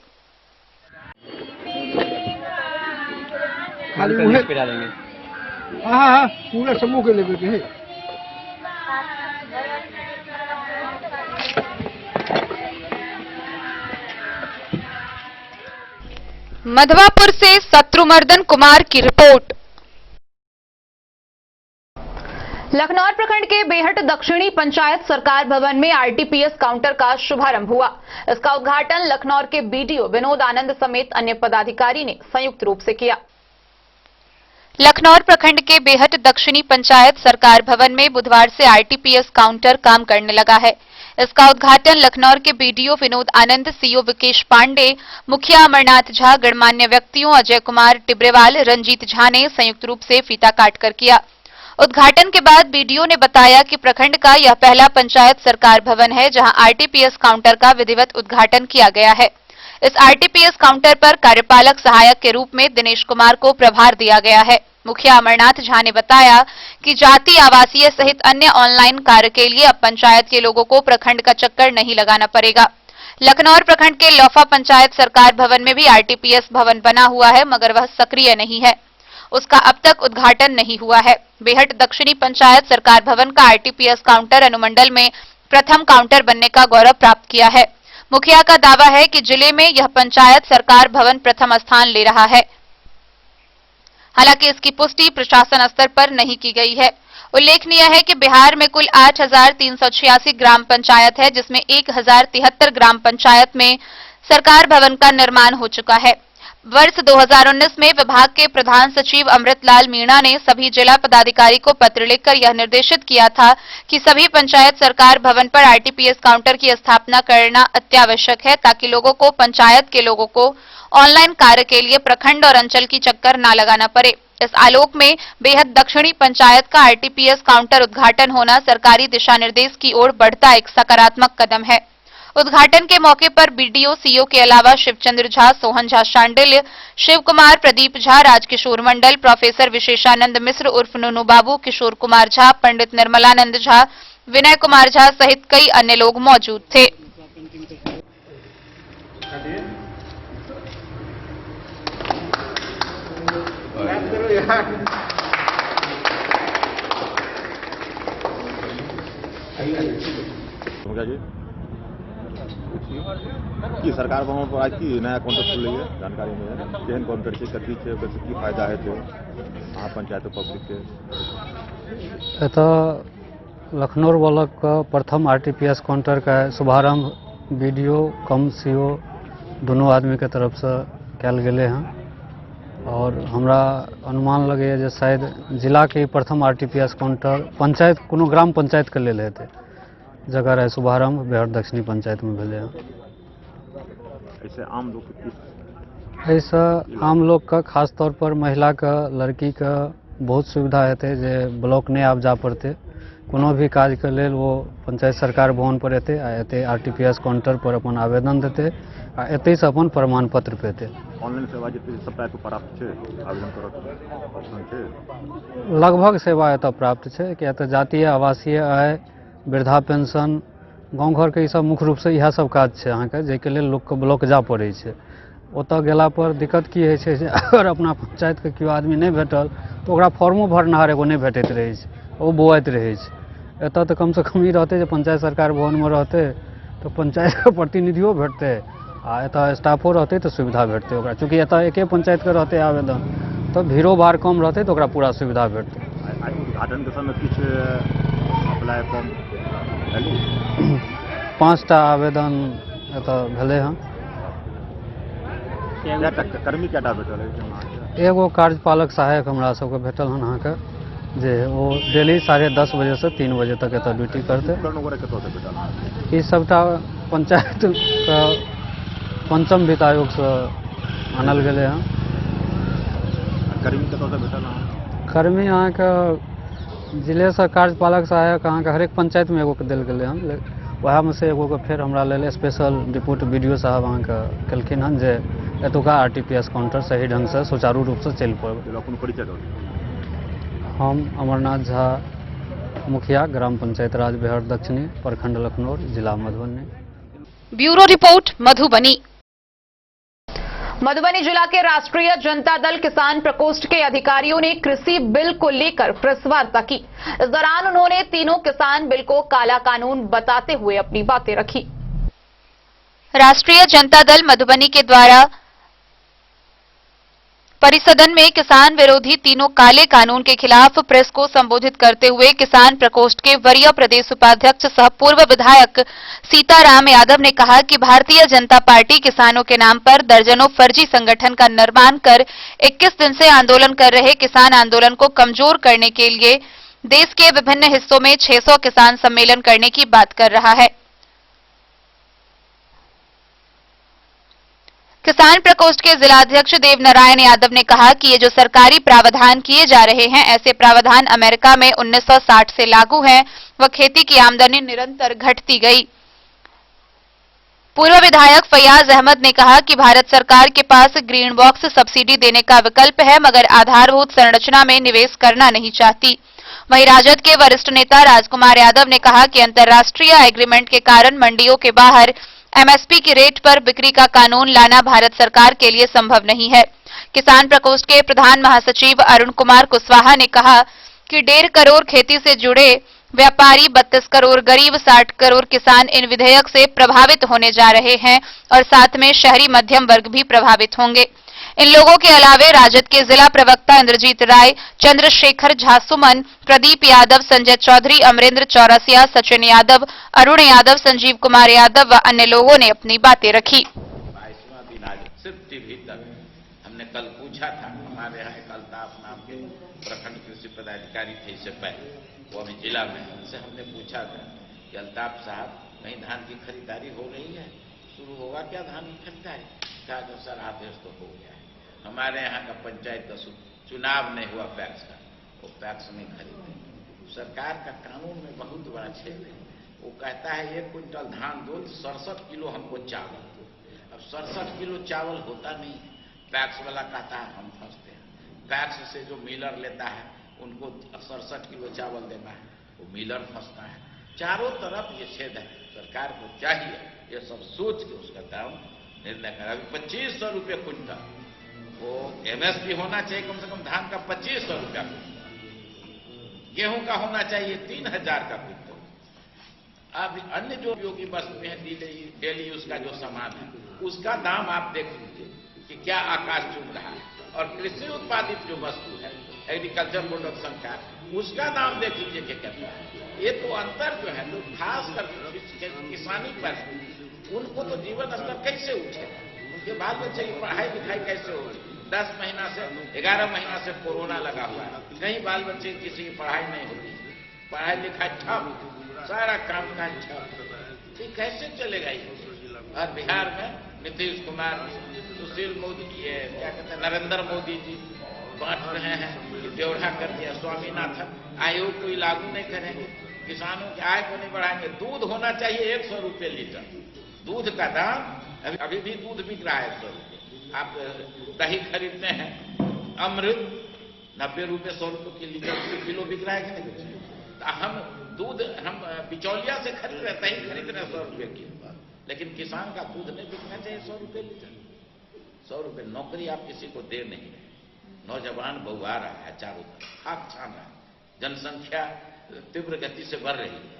हाँ, पूरा समूह के लेवल के है। मधवापुर से शत्रुमर्दन कुमार की रिपोर्ट। लखनौर प्रखंड के बेहट दक्षिणी पंचायत सरकार भवन में आरटीपीएस काउंटर का शुभारंभ हुआ। इसका उद्घाटन लखनौर के बीडीओ विनोद आनंद समेत अन्य पदाधिकारी ने संयुक्त रूप से किया। लखनौर प्रखंड के बेहट दक्षिणी पंचायत सरकार भवन में बुधवार से आरटीपीएस काउंटर काम करने लगा है। इसका उद्घाटन लखनौर के बीडीओ विनोद आनंद, सीओ विकेश पांडे, मुखिया अमरनाथ झा, गणमान्य व्यक्तियों अजय कुमार टिब्रेवाल, रंजीत झा ने संयुक्त रूप से फीता काटकर किया। उद्घाटन के बाद बीडीओ ने बताया कि प्रखंड का यह पहला पंचायत सरकार भवन है जहां आरटीपीएस काउंटर का विधिवत उद्घाटन किया गया है। इस आरटीपीएस काउंटर पर कार्यपालक सहायक के रूप में दिनेश कुमार को प्रभार दिया गया है। मुखिया अमरनाथ झा ने बताया कि जाति, आवासीय सहित अन्य ऑनलाइन कार्य के लिए अब पंचायत के लोगों को प्रखंड का चक्कर नहीं लगाना पड़ेगा। लखनौर प्रखंड के लौफा पंचायत सरकार भवन में भी आरटीपीएस भवन बना हुआ है, मगर वह सक्रिय नहीं है। उसका अब तक उद्घाटन नहीं हुआ है। बेहट दक्षिणी पंचायत सरकार भवन का आरटीपीएस काउंटर अनुमंडल में प्रथम काउंटर बनने का गौरव प्राप्त किया है। मुखिया का दावा है कि जिले में यह पंचायत सरकार भवन प्रथम स्थान ले रहा है। हालांकि इसकी पुष्टि प्रशासन स्तर पर नहीं की गई है। उल्लेखनीय है कि बिहार में कुल 8,386 ग्राम पंचायत है, जिसमें 1,073 ग्राम पंचायत में सरकार भवन का निर्माण हो चुका है। वर्ष 2019 में विभाग के प्रधान सचिव अमृतलाल मीणा ने सभी जिला पदाधिकारी को पत्र लिखकर यह निर्देशित किया था कि सभी पंचायत सरकार भवन पर आरटीपीएस काउंटर की स्थापना करना अत्यावश्यक है, ताकि लोगों को, पंचायत के लोगों को ऑनलाइन कार्य के लिए प्रखंड और अंचल की चक्कर न लगाना पड़े। इस आलोक में बेहद दक्षिणी पंचायत का आरटीपीएस काउंटर उद्घाटन होना सरकारी दिशा निर्देश की ओर बढ़ता एक सकारात्मक कदम है। उद्घाटन के मौके पर बीडीओ, सीओ के अलावा शिवचंद्र झा, सोहन झा शांडिल्य, शिव कुमार, प्रदीप झा, राजकिशोर मंडल, प्रोफेसर विशेषानंद मिश्र उर्फ नूनू बाबू, किशोर कुमार झा, पंडित निर्मलानंद झा, विनय कुमार झा सहित कई अन्य लोग मौजूद थे। की सरकार भवन पर आज की नया काउंटर खुल रही है, जानकारी में है केहन काउंटर से कथी से कैसे की फायदा है तो अहाँ पंचायत पब्लिक के एतऽ लखनौर ब्लॉक का प्रथम आरटीपीएस काउंटर का शुभारंभ बीडीओ कम सीओ दोनों आदमी के तरफ से कल गए हैं और हमरा अनुमान लगे जे शायद जिला के प्रथम आरटीपीएस काउंटर पंचायत कोनो ग्राम पंचायत के लेल हेतै, जगह रहे शुभारंभ बेहट दक्षिणी पंचायत में भेले हैं। ऐसे आम लोग ऐसा आम लोग का खास तौर पर महिला का, लड़की का बहुत सुविधा हेतै जे ब्लॉक नहीं आब जा पड़ते, कोनो भी काज के लेल वो पंचायत सरकार भवन पर एते आ एते आरटीपीएस काउंटर पर अपन आवेदन देते आ एते से अपन प्रमाण पत्र पेते। ऑनलाइन सेवा जते सबटा तो प्राप्त छै, आवेदन करत ऑप्शन छै, लगभग सेवा एतऽ प्राप्त छै कि एतऽ जातीय, आवासीय, आय, वृद्धा पेंशन, गाँव घर के सब मुख्य रूप से यह सब काज छै अहाँके जाहिके लेल लोक के ब्लॉक जा पड़ै छै। ओतऽ गेला पर दिक्कत की होइ छै जे अगर अपना पंचायत के केओ आदमी नहीं भेटल तो ओकरा फॉर्मो भरनिहार एगो नहीं भेटैत रहै छै, ओ बौआइत रहै छै। एतऽ तऽ कम से कम ई रहतै जे पंचायत सरकार भवन में रहतै तो पंचायत के प्रतिनिधियो भेटतै आ एतऽ स्टाफो रहतै तो सुविधा भेटतै ओकरा, चूँकि एतऽ एके पंचायत के रहतै आवेदन तो भीड़ो भाड़ कम रहतै तो ओकरा पूरा सुविधा भेटतै। उद्घाटन के समय किछु अप्लाई फॉर्म 5टा आवेदन एतऽ भेलै हँ। कर्मी केटा भेटल है? एगो कार्यपालक सहायक हमरा सबके भेटल हन अहाँके जे वो डेली 10:30 बजे से 3 बजे तक एतऽ ड्यूटी करते। ई सबटा पंचायत का पंचम वित्त आयोग से आनल गेलै हँ। कर्मी कतऽ से भेटल हँ? कर्मी अहाँके जिले से कार्यपालक सहायक अहाँके हरेक पंचायत में एगो के देल गेलै हन, वएह में से एगो के फेर हमरा लेल स्पेशल रिपोर्ट बीडीओ साहब अहाँके केलखिन हन जे एतुका आरटीपीएस काउंटर सही ढंग से सुचारू रूप से चल पाबे। हम अमरनाथ झा, मुखिया ग्राम पंचायत राज बेहट दक्षिणी, प्रखंड लखनौर, जिला मधुबनी। Bureau report Madhubani. मधुबनी जिला के राष्ट्रीय जनता दल किसान प्रकोष्ठ के अधिकारियों ने कृषि बिल को लेकर प्रेस वार्ता की। इस दौरान उन्होंने तीनों किसान बिल को काला कानून बताते हुए अपनी बातें रखी। राष्ट्रीय जनता दल मधुबनी के द्वारा परिसदन में किसान विरोधी तीनों काले कानून के खिलाफ प्रेस को संबोधित करते हुए किसान प्रकोष्ठ के वरीय प्रदेश उपाध्यक्ष सह पूर्व विधायक सीताराम यादव ने कहा कि भारतीय जनता पार्टी किसानों के नाम पर दर्जनों फर्जी संगठन का निर्माण कर 21 दिन से आंदोलन कर रहे किसान आंदोलन को कमजोर करने के लिए देश के विभिन्न हिस्सों में 600 किसान सम्मेलन करने की बात कर रहा है। किसान प्रकोष्ठ के जिलाध्यक्ष देव नारायण यादव ने कहा कि ये जो सरकारी प्रावधान किए जा रहे हैं, ऐसे प्रावधान अमेरिका में 1960 से लागू हैं। वह खेती की आमदनी निरंतर घटती गई। पूर्व विधायक फैयाज अहमद ने कहा कि भारत सरकार के पास ग्रीन बॉक्स सब्सिडी देने का विकल्प है, मगर आधारभूत संरचना में निवेश करना नहीं चाहती। वहीं राजद के वरिष्ठ नेता राजकुमार यादव ने कहा कि अंतर्राष्ट्रीय एग्रीमेंट के कारण मंडियों के बाहर एमएसपी की रेट पर बिक्री का कानून लाना भारत सरकार के लिए संभव नहीं है। किसान प्रकोष्ठ के प्रधान महासचिव अरुण कुमार कुशवाहा ने कहा कि 1.5 करोड़ खेती से जुड़े व्यापारी, 32 करोड़ गरीब, 60 करोड़ किसान इन विधेयक से प्रभावित होने जा रहे हैं और साथ में शहरी मध्यम वर्ग भी प्रभावित होंगे। इन लोगों के अलावे राजद के जिला प्रवक्ता इंद्रजीत राय, चंद्रशेखर झा सुमन, प्रदीप यादव, संजय चौधरी, अमरेंद्र चौरसिया, सचिन यादव, अरुण यादव, संजीव कुमार यादव व अन्य लोगों ने अपनी बातें रखी। 22वां दिन आज सिर्फ टीवी तक हमने कल पूछा था, हमारे यहाँ एक अल्ताफ नाम के प्रखंड कृषि पदाधिकारी थे इससे पहले, वो हमें जिला में, उनसे हमने पूछा था कि अल्ताफ साहब कहीं धान की खरीदारी हो रही है, शुरू होगा क्या धान की खरीदारी? कहा कि सर आदेश तो हो गया है, हमारे यहाँ का पंचायत का चुनाव नहीं हुआ पैक्स का, वो पैक्स नहीं खरीदे। सरकार का कानून में बहुत बड़ा छेद है। वो कहता है 1 क्विंटल धान दो, 67 किलो हमको चावल दो। अब 67 किलो चावल होता नहीं है, पैक्स वाला कहता है हम फंसते हैं। पैक्स से जो मिलर लेता है उनको 67 किलो चावल देना है, वो मिलर फंसता है। चारों तरफ ये छेद है। सरकार को चाहिए ये सब सोच के उसका दाम निर्णय करें। अभी 2500 रुपये क्विंटल वो एमएसपी होना चाहिए, कम से कम धान का 2500 रुपया क्विंटल, गेहूं का होना चाहिए 3000 का क्विंटल। अब अन्य जो उपयोगी वस्तुएं हैं, डेली यूज का जो सामान है, उसका दाम आप देख लीजिए कि क्या आकाश चूम रहा है। और कृषि उत्पादित जो वस्तु है, एग्रीकल्चर प्रोडक्शन का, उसका दाम देख लीजिए कि कितना है। ये तो अंतर जो है, तो खासकर किसानी पर उनको तो जीवन स्तर कैसे उठेगा, उनके बाल बच्चे की पढ़ाई लिखाई कैसे होगी? 10 महीना से 11 महीना से कोरोना लगा हुआ है, कहीं बाल बच्चे किसी की पढ़ाई नहीं होती, पढ़ाई लिखाई ठप, सारा काम काज ठप, ये कैसे चलेगा ये? और बिहार में नीतीश कुमार, सुशील मोदी, ये क्या कहते हैं, नरेंद्र मोदी जी बांट रहे हैं कि ब्यौरा कर दिया। स्वामीनाथन आयोग को लागू नहीं करेंगे, किसानों की आय को नहीं बढ़ाएंगे। दूध होना चाहिए 100 रुपये लीटर, दूध का दाम अभी भी दूध बिक रहा है 100 रुपये। आप दही खरीदते हैं, अमृत 90 रुपये 100 रुपये की लीटर किलो बिक रहा है कि नहीं बिक रहा है? हम दूध हम बिचौलिया से खरीद रहे, दही खरीद रहे 100 रुपये किलो, लेकिन किसान का दूध नहीं बिकना चाहिए 100 रुपये लीटर। 100 रुपये नौकरी आप किसी को दे नहीं रहे। नौजवान बहुआ रहा है, चारों तरफ खाक छान रहा है, जनसंख्या तीव्र गति से बढ़ रही है,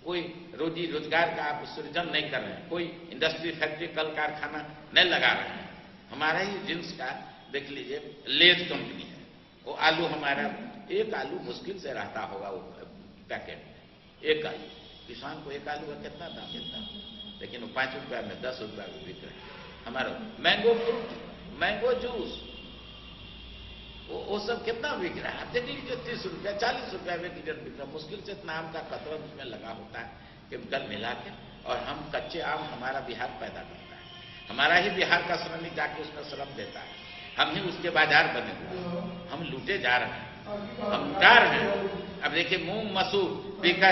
कोई रोजी रोजगार का आप सृजन नहीं कर रहे हैं, कोई इंडस्ट्री, फैक्ट्री, कल कारखाना नहीं लगा रहे हैं। हमारा ही जिन्स का देख लीजिए, लेज कंपनी है, वो आलू हमारा, एक आलू मुश्किल से रहता होगा वो पैकेट, एक आलू, किसान को एक आलू का कितना दाम मिलता है, लेकिन वो 5 रुपया में 10 रुपया में बिक रहे हैं। हमारा मैंगो फ्रूट, मैंगो जूस, वो सब कितना बिक रहा है? देखिए 30 रुपया 40 रुपया में लीटर बिक रहा है। मुश्किल से इतना आम का कतरा उसमें लगा होता है केमिकल मिला के, और हम कच्चे आम हमारा बिहार पैदा करता है, हमारा ही बिहार का श्रमिक जाके उसमें श्रम देता है, हम ही उसके बाजार बने हुए हैं, हम लूटे जा रहे हैं, हम लुटा रहे हैं। अब देखिए मूंग मसूर, बीका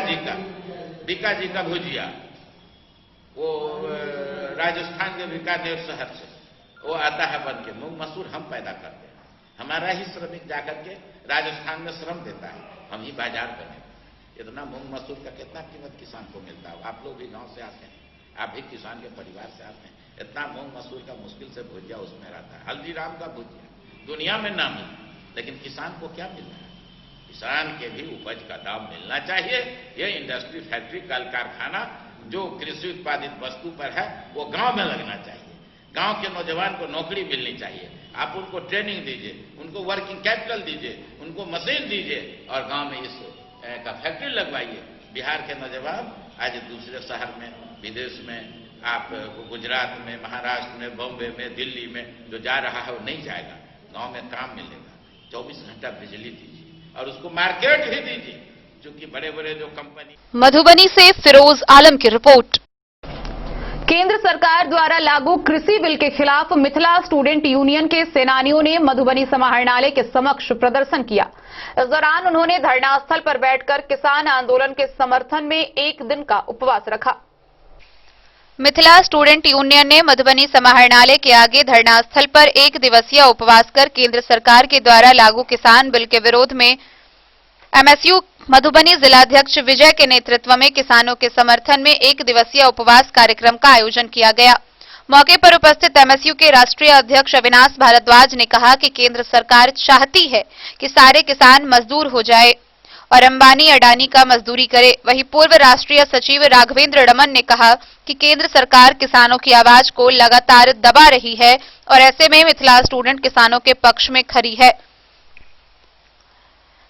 जी का भुजिया, वो राजस्थान के बीकानेर शहर से वो आता है बन के, मूंग मसूर हम पैदा करते हैं, हमारा ही श्रमिक जाकर के राजस्थान में श्रम देता है, हम ही बाजार बने। इतना मूंग मसूर का कितना कीमत किसान को मिलता है? आप लोग भी गांव से आते हैं, आप भी किसान के परिवार से आते हैं, इतना मूंग मसूर का मुश्किल से भुजिया उसमें रहता है। हल्दीराम का भुजिया दुनिया में नाम है, लेकिन किसान को क्या मिल रहा है? किसान के भी उपज का दाम मिलना चाहिए। ये इंडस्ट्री, फैक्ट्री, कल कारखाना जो कृषि उत्पादित वस्तु पर है वो गांव में लगना चाहिए। गांव के नौजवान को नौकरी मिलनी चाहिए। आप उनको ट्रेनिंग दीजिए, उनको वर्किंग कैपिटल दीजिए, उनको मशीन दीजिए और गांव में इस का फैक्ट्री लगवाइए। बिहार के नौजवान आज दूसरे शहर में, विदेश में, आप गुजरात में, महाराष्ट्र में, बॉम्बे में, दिल्ली में जो जा रहा है वो नहीं जाएगा। गांव में काम मिलेगा। 24 घंटा बिजली दीजिए और उसको मार्केट ही दीजिए, क्योंकि बड़े बड़े जो कंपनी। मधुबनी से फिरोज आलम की रिपोर्ट। केंद्र सरकार द्वारा लागू कृषि बिल के खिलाफ मिथिला स्टूडेंट यूनियन के सेनानियों ने मधुबनी समाहरणालय के समक्ष प्रदर्शन किया। इस दौरान उन्होंने धरना स्थल पर बैठकर किसान आंदोलन के समर्थन में एक दिन का उपवास रखा। मिथिला स्टूडेंट यूनियन ने मधुबनी समाहरणालय के आगे धरना स्थल पर एक दिवसीय उपवास कर केंद्र सरकार के द्वारा लागू किसान बिल के विरोध में एमएसयू मधुबनी जिलाध्यक्ष विजय के नेतृत्व में किसानों के समर्थन में एक दिवसीय उपवास कार्यक्रम का आयोजन किया गया। मौके पर उपस्थित एमएसयू के राष्ट्रीय अध्यक्ष अविनाश भारद्वाज ने कहा कि केंद्र सरकार चाहती है कि सारे किसान मजदूर हो जाए और अंबानी अडानी का मजदूरी करे। वहीं पूर्व राष्ट्रीय सचिव राघवेंद्र रमन ने कहा कि केंद्र सरकार किसानों की आवाज को लगातार दबा रही है और ऐसे में मिथिला स्टूडेंट किसानों के पक्ष में खड़ी है।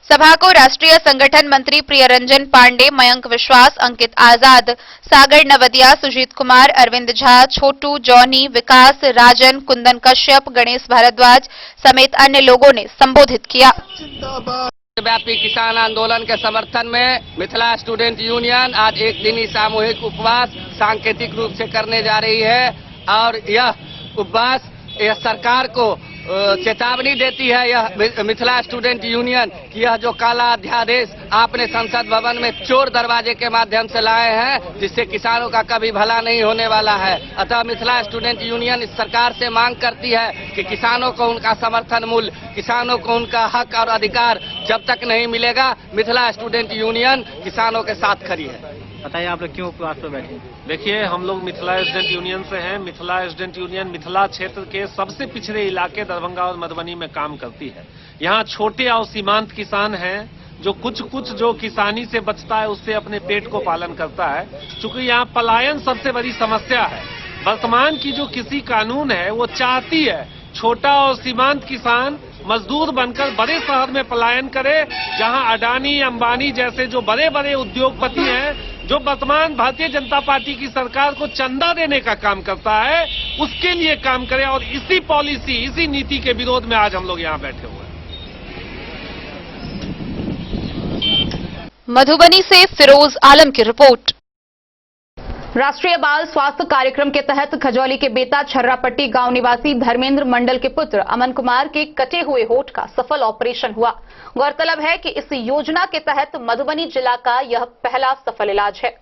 सभा को राष्ट्रीय संगठन मंत्री प्रियरंजन पांडे, मयंक विश्वास, अंकित आजाद, सागर नवदिया, सुजीत कुमार, अरविंद झा, छोटू, जॉनी, विकास, राजन, कुंदन कश्यप, गणेश भारद्वाज समेत अन्य लोगों ने संबोधित किया। व्यापी किसान आंदोलन के समर्थन में मिथिला स्टूडेंट यूनियन आज एक दिनी सामूहिक उपवास सांकेतिक रूप से करने जा रही है और यह उपवास यह सरकार को चेतावनी देती है, यह मिथिला स्टूडेंट यूनियन कि यह जो काला अध्यादेश आपने संसद भवन में चोर दरवाजे के माध्यम से लाए हैं, जिससे किसानों का कभी भला नहीं होने वाला है। अतः मिथिला स्टूडेंट यूनियन इस सरकार से मांग करती है कि किसानों को उनका समर्थन मूल्य, किसानों को उनका हक और अधिकार जब तक नहीं मिलेगा, मिथिला स्टूडेंट यूनियन किसानों के साथ खड़ी है। बताइए आप लोग क्यों उपवास पर बैठे? देखिए, हम लोग मिथिला स्टूडेंट यूनियन से हैं। मिथिला स्टूडेंट यूनियन मिथिला क्षेत्र के सबसे पिछड़े इलाके दरभंगा और मधुबनी में काम करती है। यहाँ छोटे और सीमांत किसान हैं जो कुछ जो किसानी से बचता है उससे अपने पेट को पालन करता है। चूंकि यहाँ पलायन सबसे बड़ी समस्या है। वर्तमान की जो कृषि कानून है वो चाहती है छोटा और सीमांत किसान मजदूर बनकर बड़े शहर में पलायन करे, जहां अडानी, अंबानी जैसे जो बड़े बड़े उद्योगपति हैं, जो वर्तमान भारतीय जनता पार्टी की सरकार को चंदा देने का काम करता है, उसके लिए काम करे। और इसी पॉलिसी, इसी नीति के विरोध में आज हम लोग यहाँ बैठे हुए हैं। मधुबनी से फिरोज आलम की रिपोर्ट। राष्ट्रीय बाल स्वास्थ्य कार्यक्रम के तहत खजौली के बेता छर्रापट्टी गांव निवासी धर्मेंद्र मंडल के पुत्र अमन कुमार के कटे हुए होठ का सफल ऑपरेशन हुआ। गौरतलब है कि इस योजना के तहत मधुबनी जिला का यह पहला सफल इलाज है।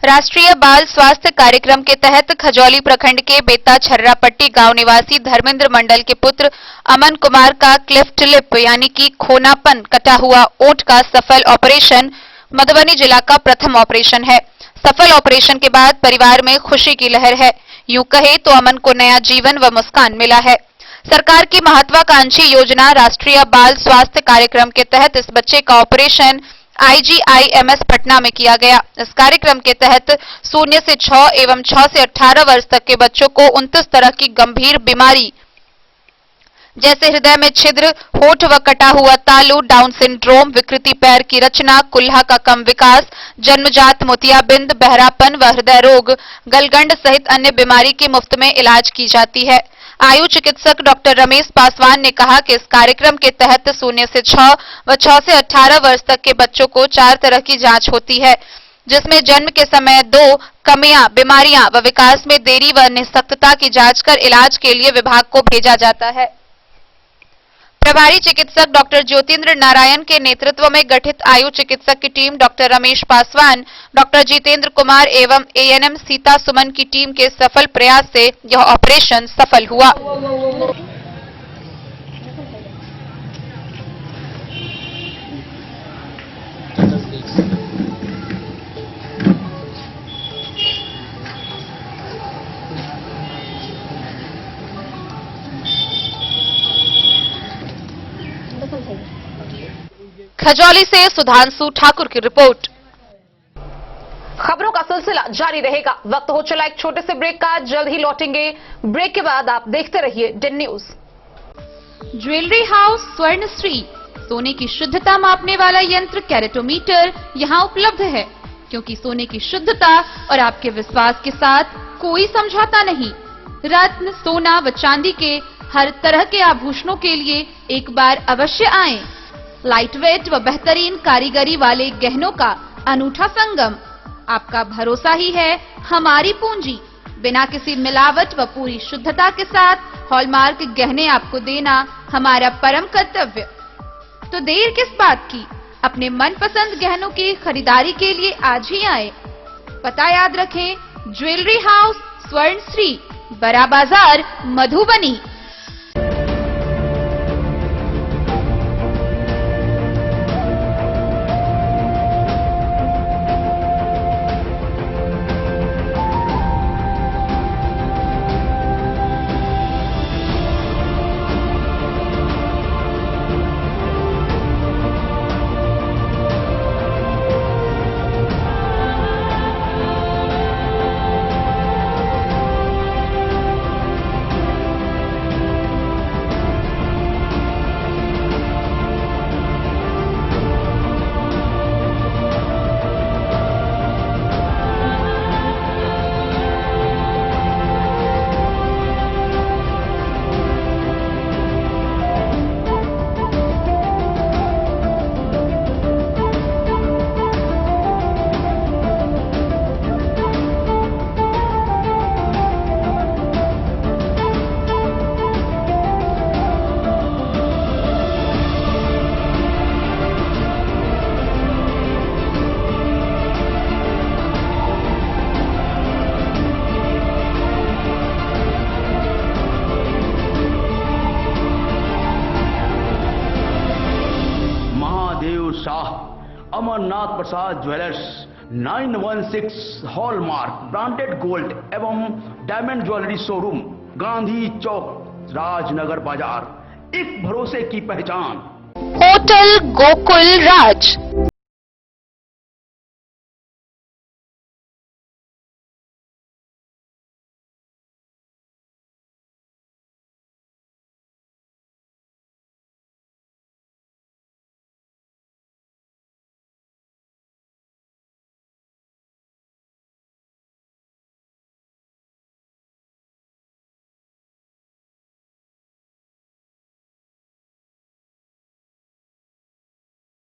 राष्ट्रीय बाल स्वास्थ्य कार्यक्रम के तहत खजौली प्रखंड के बेता छर्रापट्टी गांव निवासी धर्मेंद्र मंडल के पुत्र अमन कुमार का क्लिफ्ट लिप यानी कि खोनापन कटा हुआ ओठ का सफल ऑपरेशन मधुबनी जिला का प्रथम ऑपरेशन है। सफल ऑपरेशन के बाद परिवार में खुशी की लहर है। यूं कहे तो अमन को नया जीवन व मुस्कान मिला है। सरकार की महत्वाकांक्षी योजना राष्ट्रीय बाल स्वास्थ्य कार्यक्रम के तहत इस बच्चे का ऑपरेशन IGIMS पटना में किया गया। इस कार्यक्रम के तहत 0 से 6 एवं 6 से 18 वर्ष तक के बच्चों को 29 तरह की गंभीर बीमारी जैसे हृदय में छिद्र, होठ व कटा हुआ तालू, डाउन सिंड्रोम, विकृति पैर की रचना, कुल्हा का कम विकास, जन्मजात मोतियाबिंद, बहरापन व हृदय रोग, गलगंड सहित अन्य बीमारी की मुफ्त में इलाज की जाती है। आयु चिकित्सक डॉक्टर रमेश पासवान ने कहा कि इस कार्यक्रम के तहत 0 से 6 व 6 से 18 वर्ष तक के बच्चों को 4 तरह की जांच होती है, जिसमें जन्म के समय 2 कमियां, बीमारियां व विकास में देरी व निःशक्तता की जांच कर इलाज के लिए विभाग को भेजा जाता है। प्रभारी चिकित्सक डॉक्टर ज्योतिन्द्र नारायण के नेतृत्व में गठित आयु चिकित्सक की team doctor Ramesh Paswan, doctor Jitendra Kumar एवं ANM सीता सुमन की टीम के सफल प्रयास से यह ऑपरेशन सफल हुआ। खजौली से सुधांशु ठाकुर की रिपोर्ट। खबरों का सिलसिला जारी रहेगा। वक्त हो चला एक छोटे से ब्रेक का, जल्द ही लौटेंगे। ब्रेक के बाद आप देखते रहिए डेन न्यूज। ज्वेलरी हाउस स्वर्ण श्री सोने की शुद्धता मापने वाला यंत्र कैरेटोमीटर यहाँ उपलब्ध है, क्योंकि सोने की शुद्धता और आपके विश्वास के साथ कोई समझौता नहीं। रत्न, सोना व चांदी के हर तरह के आभूषणों के लिए एक बार अवश्य आएं। लाइट वेट व बेहतरीन कारीगरी वाले गहनों का अनूठा संगम। आपका भरोसा ही है हमारी पूंजी। बिना किसी मिलावट व पूरी शुद्धता के साथ हॉलमार्क गहने आपको देना हमारा परम कर्तव्य। तो देर किस बात की, अपने मनपसंद गहनों की खरीदारी के लिए आज ही आए। पता याद रखें, ज्वेलरी हाउस स्वर्ण श्री, बड़ा बाजार, मधुबनी। अमरनाथ प्रसाद ज्वेलर्स 916 हॉलमार्क ब्रांडेड गोल्ड एवं डायमंड ज्वेलरी शोरूम, गांधी चौक, राजनगर बाजार, एक भरोसे की पहचान। होटल गोकुल राज।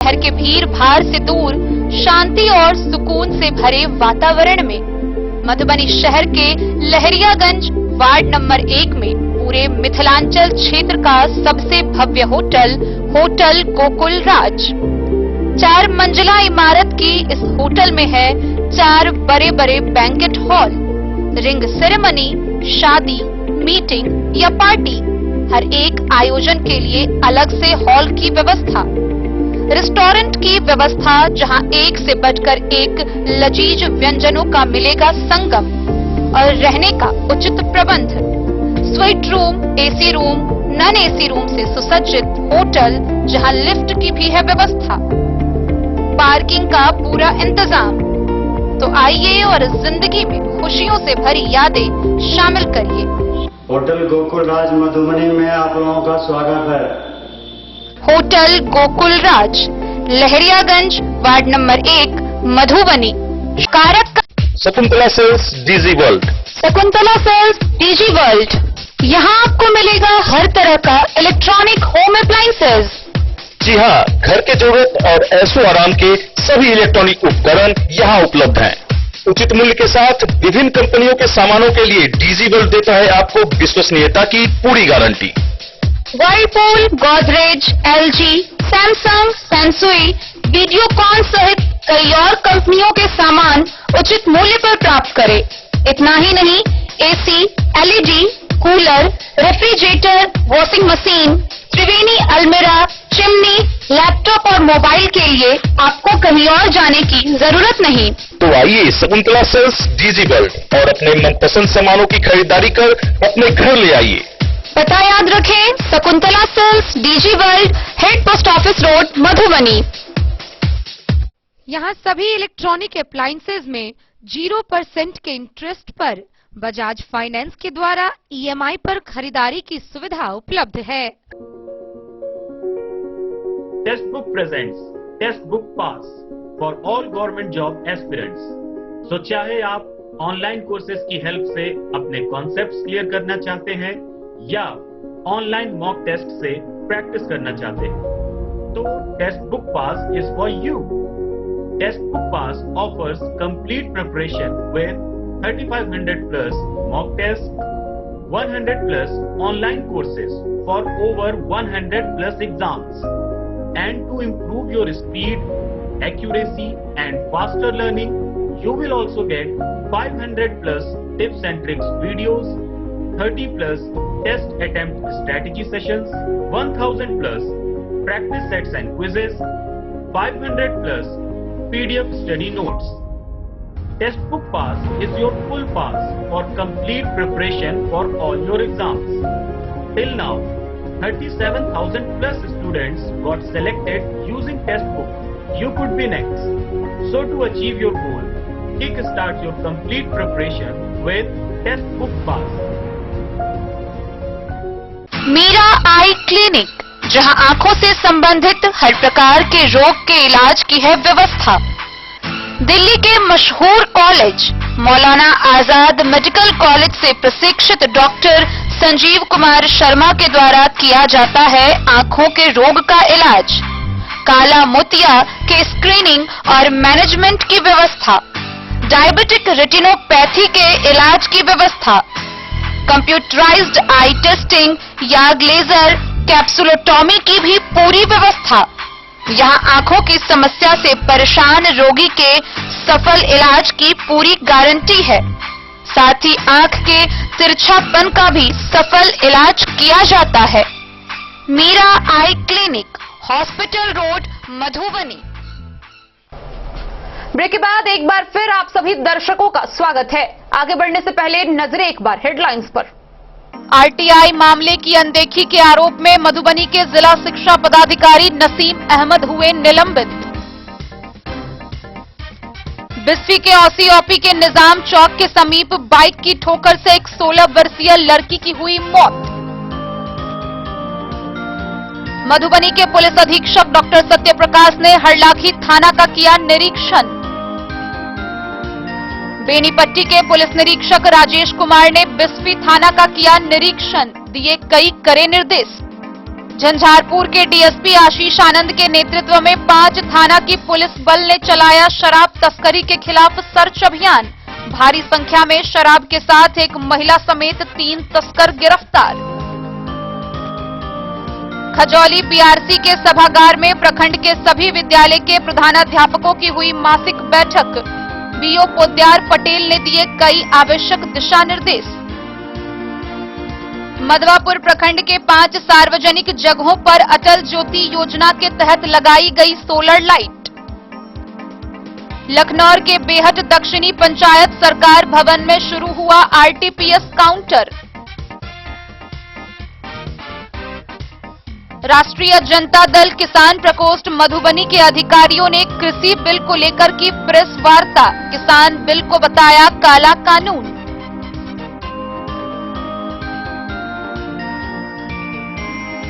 शहर के भीड़ भाड़ से दूर शांति और सुकून से भरे वातावरण में मधुबनी शहर के लहरियागंज वार्ड नंबर 1 में पूरे मिथिलांचल क्षेत्र का सबसे भव्य होटल, होटल गोकुल राज। 4 मंजिला इमारत की इस होटल में है 4 बड़े बड़े बैंकेट हॉल, रिंग सेरेमनी, शादी, मीटिंग या पार्टी, हर एक आयोजन के लिए अलग से हॉल की व्यवस्था, रेस्टोरेंट की व्यवस्था जहां एक से बढ़कर एक लजीज व्यंजनों का मिलेगा संगम, और रहने का उचित प्रबंध। Suite room, AC room, non AC room से सुसज्जित होटल जहां लिफ्ट की भी है व्यवस्था, पार्किंग का पूरा इंतजाम। तो आइए और जिंदगी में खुशियों से भरी यादें शामिल करिए। होटल गोकुल राज मधुबनी में आप लोगों का स्वागत है। Hotel Gokul Raj, Lahariaganj ward number 1, Madhubani. कारक Shakuntala sales DG world. Shakuntala sales DG world, यहाँ आपको मिलेगा हर तरह का इलेक्ट्रॉनिक होम अप्लायंसेज। जी हाँ, घर के जरूरत और ऐशो आराम के सभी इलेक्ट्रॉनिक उपकरण यहाँ उपलब्ध हैं। उचित मूल्य के साथ विभिन्न कंपनियों के सामानों के लिए डीजी वर्ल्ड देता है आपको विश्वसनीयता की पूरी guarantee. Whirlpool, Godrej, LG, Samsung, सैमसुई, वीडियोकॉन सहित कई और कंपनियों के सामान उचित मूल्य पर प्राप्त करें। इतना ही नहीं, AC, LED, cooler, refrigerator, washing machine, Triveni अलमीरा, चिमनी, लैपटॉप और मोबाइल के लिए आपको कहीं और जाने की जरूरत नहीं। तो आइए शकुंतला सेल्स डीजी वर्ल्ड और अपने मनपसंद सामानों की खरीदारी कर अपने घर ले आइए। पता याद रखें, Shakuntala sales DG world, head post office road, Madhubani. यहाँ सभी इलेक्ट्रॉनिक अप्लायंसेज में 0% के इंटरेस्ट पर बजाज फाइनेंस के द्वारा EMI पर खरीदारी की सुविधा उपलब्ध है। Testbook presents Testbook Pass for all government job aspirants. तो चाहे आप ऑनलाइन कोर्सेज की हेल्प से अपने कॉन्सेप्ट्स क्लियर करना चाहते हैं या ऑनलाइन मॉक टेस्ट से प्रैक्टिस करना चाहते हैं, तो Testbook pass is for you. Testbook pass offers complete preparation with 3500 plus mock tests, 100 plus online courses for over 100 plus exams. And to improve your speed, accuracy and faster learning, you will also get 500 plus tips and tricks videos, 30 plus test attempt strategy sessions, 1000 plus practice sets and quizzes, 500 plus PDF study notes. Testbook Pass is your full pass for complete preparation for all your exams. Till now, 37,000 plus students got selected using Testbook. You could be next. So to achieve your goal, kickstart your complete preparation with Testbook Pass. Meera eye clinic, जहां आंखों से संबंधित हर प्रकार के रोग के इलाज की है व्यवस्था। दिल्ली के मशहूर college Maulana Azad medical college से प्रशिक्षित डॉक्टर संजीव कुमार शर्मा के द्वारा किया जाता है आंखों के रोग का इलाज, काला मोतिया के स्क्रीनिंग और मैनेजमेंट की व्यवस्था, डायबिटिक रेटिनोपैथी के इलाज की व्यवस्था, कंप्यूटराइज्ड आई टेस्टिंग या लेजर कैप्सुलोटॉमी की भी पूरी व्यवस्था। यहाँ आंखों की समस्या से परेशान रोगी के सफल इलाज की पूरी गारंटी है। साथ ही आंख के तिरछापन का भी सफल इलाज किया जाता है। Meera eye clinic, hospital road, Madhubani. Break के बाद एक बार फिर आप सभी दर्शकों का स्वागत है। आगे बढ़ने से पहले नजरें एक बार हेडलाइंस पर। आरटीआई मामले की अनदेखी के आरोप में मधुबनी के जिला शिक्षा पदाधिकारी नसीम अहमद हुए निलंबित। बिस्फी के औसी ओपी के निजाम चौक के समीप बाइक की ठोकर से एक 16 वर्षीय लड़की की हुई मौत। मधुबनी के पुलिस अधीक्षक डॉक्टर सत्यप्रकाश ने हरलाखी थाना का किया निरीक्षण। बेनीपट्टी के पुलिस निरीक्षक राजेश कुमार ने बिस्फी थाना का किया निरीक्षण, दिए कई कड़े निर्देश। झंझारपुर के डीएसपी आशीष आनंद के नेतृत्व में 5 थाना की पुलिस बल ने चलाया शराब तस्करी के खिलाफ सर्च अभियान। भारी संख्या में शराब के साथ एक महिला समेत 3 तस्कर गिरफ्तार। खजौली बीआरसी के सभागार में प्रखंड के सभी विद्यालय के प्रधानाध्यापकों की हुई मासिक बैठक। बीओ पोद्यार पटेल ने दिए कई आवश्यक दिशा निर्देश। मधवापुर प्रखंड के 5 सार्वजनिक जगहों पर अटल ज्योति योजना के तहत लगाई गई सोलर लाइट। लखनऊ के बेहट दक्षिणी पंचायत सरकार भवन में शुरू हुआ आरटीपीएस काउंटर। राष्ट्रीय जनता दल किसान प्रकोष्ठ मधुबनी के अधिकारियों ने कृषि बिल को लेकर की प्रेस वार्ता। किसान बिल को बताया काला कानून।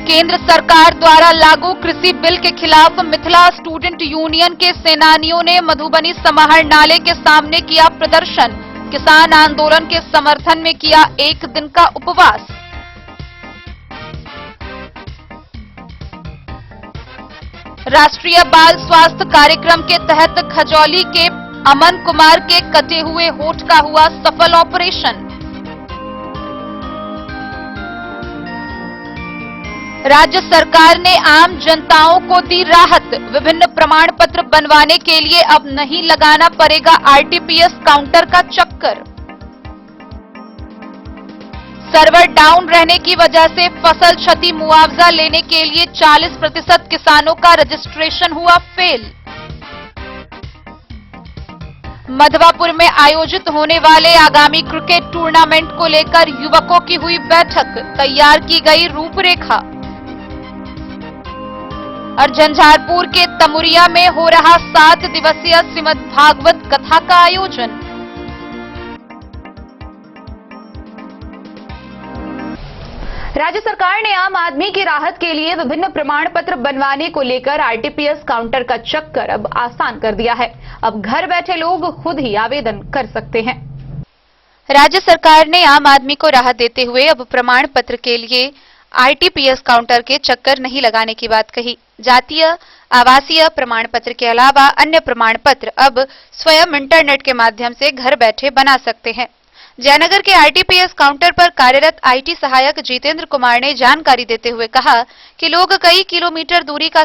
केंद्र सरकार द्वारा लागू कृषि बिल के खिलाफ मिथिला स्टूडेंट यूनियन के सेनानियों ने मधुबनी समाहरणालय के सामने किया प्रदर्शन। किसान आंदोलन के समर्थन में किया 1 दिन का उपवास। राष्ट्रीय बाल स्वास्थ्य कार्यक्रम के तहत खजौली के अमन कुमार के कटे हुए होठ का हुआ सफल ऑपरेशन। राज्य सरकार ने आम जनताओं को दी राहत। विभिन्न प्रमाण पत्र बनवाने के लिए अब नहीं लगाना पड़ेगा आरटीपीएस काउंटर का चक्कर। सर्वर डाउन रहने की वजह से फसल क्षति मुआवजा लेने के लिए 40% किसानों का रजिस्ट्रेशन हुआ फेल। मधवापुर में आयोजित होने वाले आगामी क्रिकेट टूर्नामेंट को लेकर युवकों की हुई बैठक। तैयार की गई रूपरेखा। और झंझारपुर के समुरिया में हो रहा 7 दिवसीय श्रीमद् भागवत कथा का आयोजन। राज्य सरकार ने आम आदमी की राहत के लिए विभिन्न प्रमाण पत्र बनवाने को लेकर आरटीपीएस काउंटर का चक्कर अब आसान कर दिया है। अब घर बैठे लोग खुद ही आवेदन कर सकते हैं। राज्य सरकार ने आम आदमी को राहत देते हुए अब प्रमाण पत्र के लिए आरटीपीएस काउंटर के चक्कर नहीं लगाने की बात कही। जातीय आवासीय प्रमाण पत्र के अलावा अन्य प्रमाण पत्र अब स्वयं इंटरनेट के माध्यम से घर बैठे बना सकते हैं। जयनगर के आरटीपीएस काउंटर पर कार्यरत आईटी सहायक जितेंद्र कुमार ने जानकारी देते हुए कहा कि लोग कई किलोमीटर दूरी का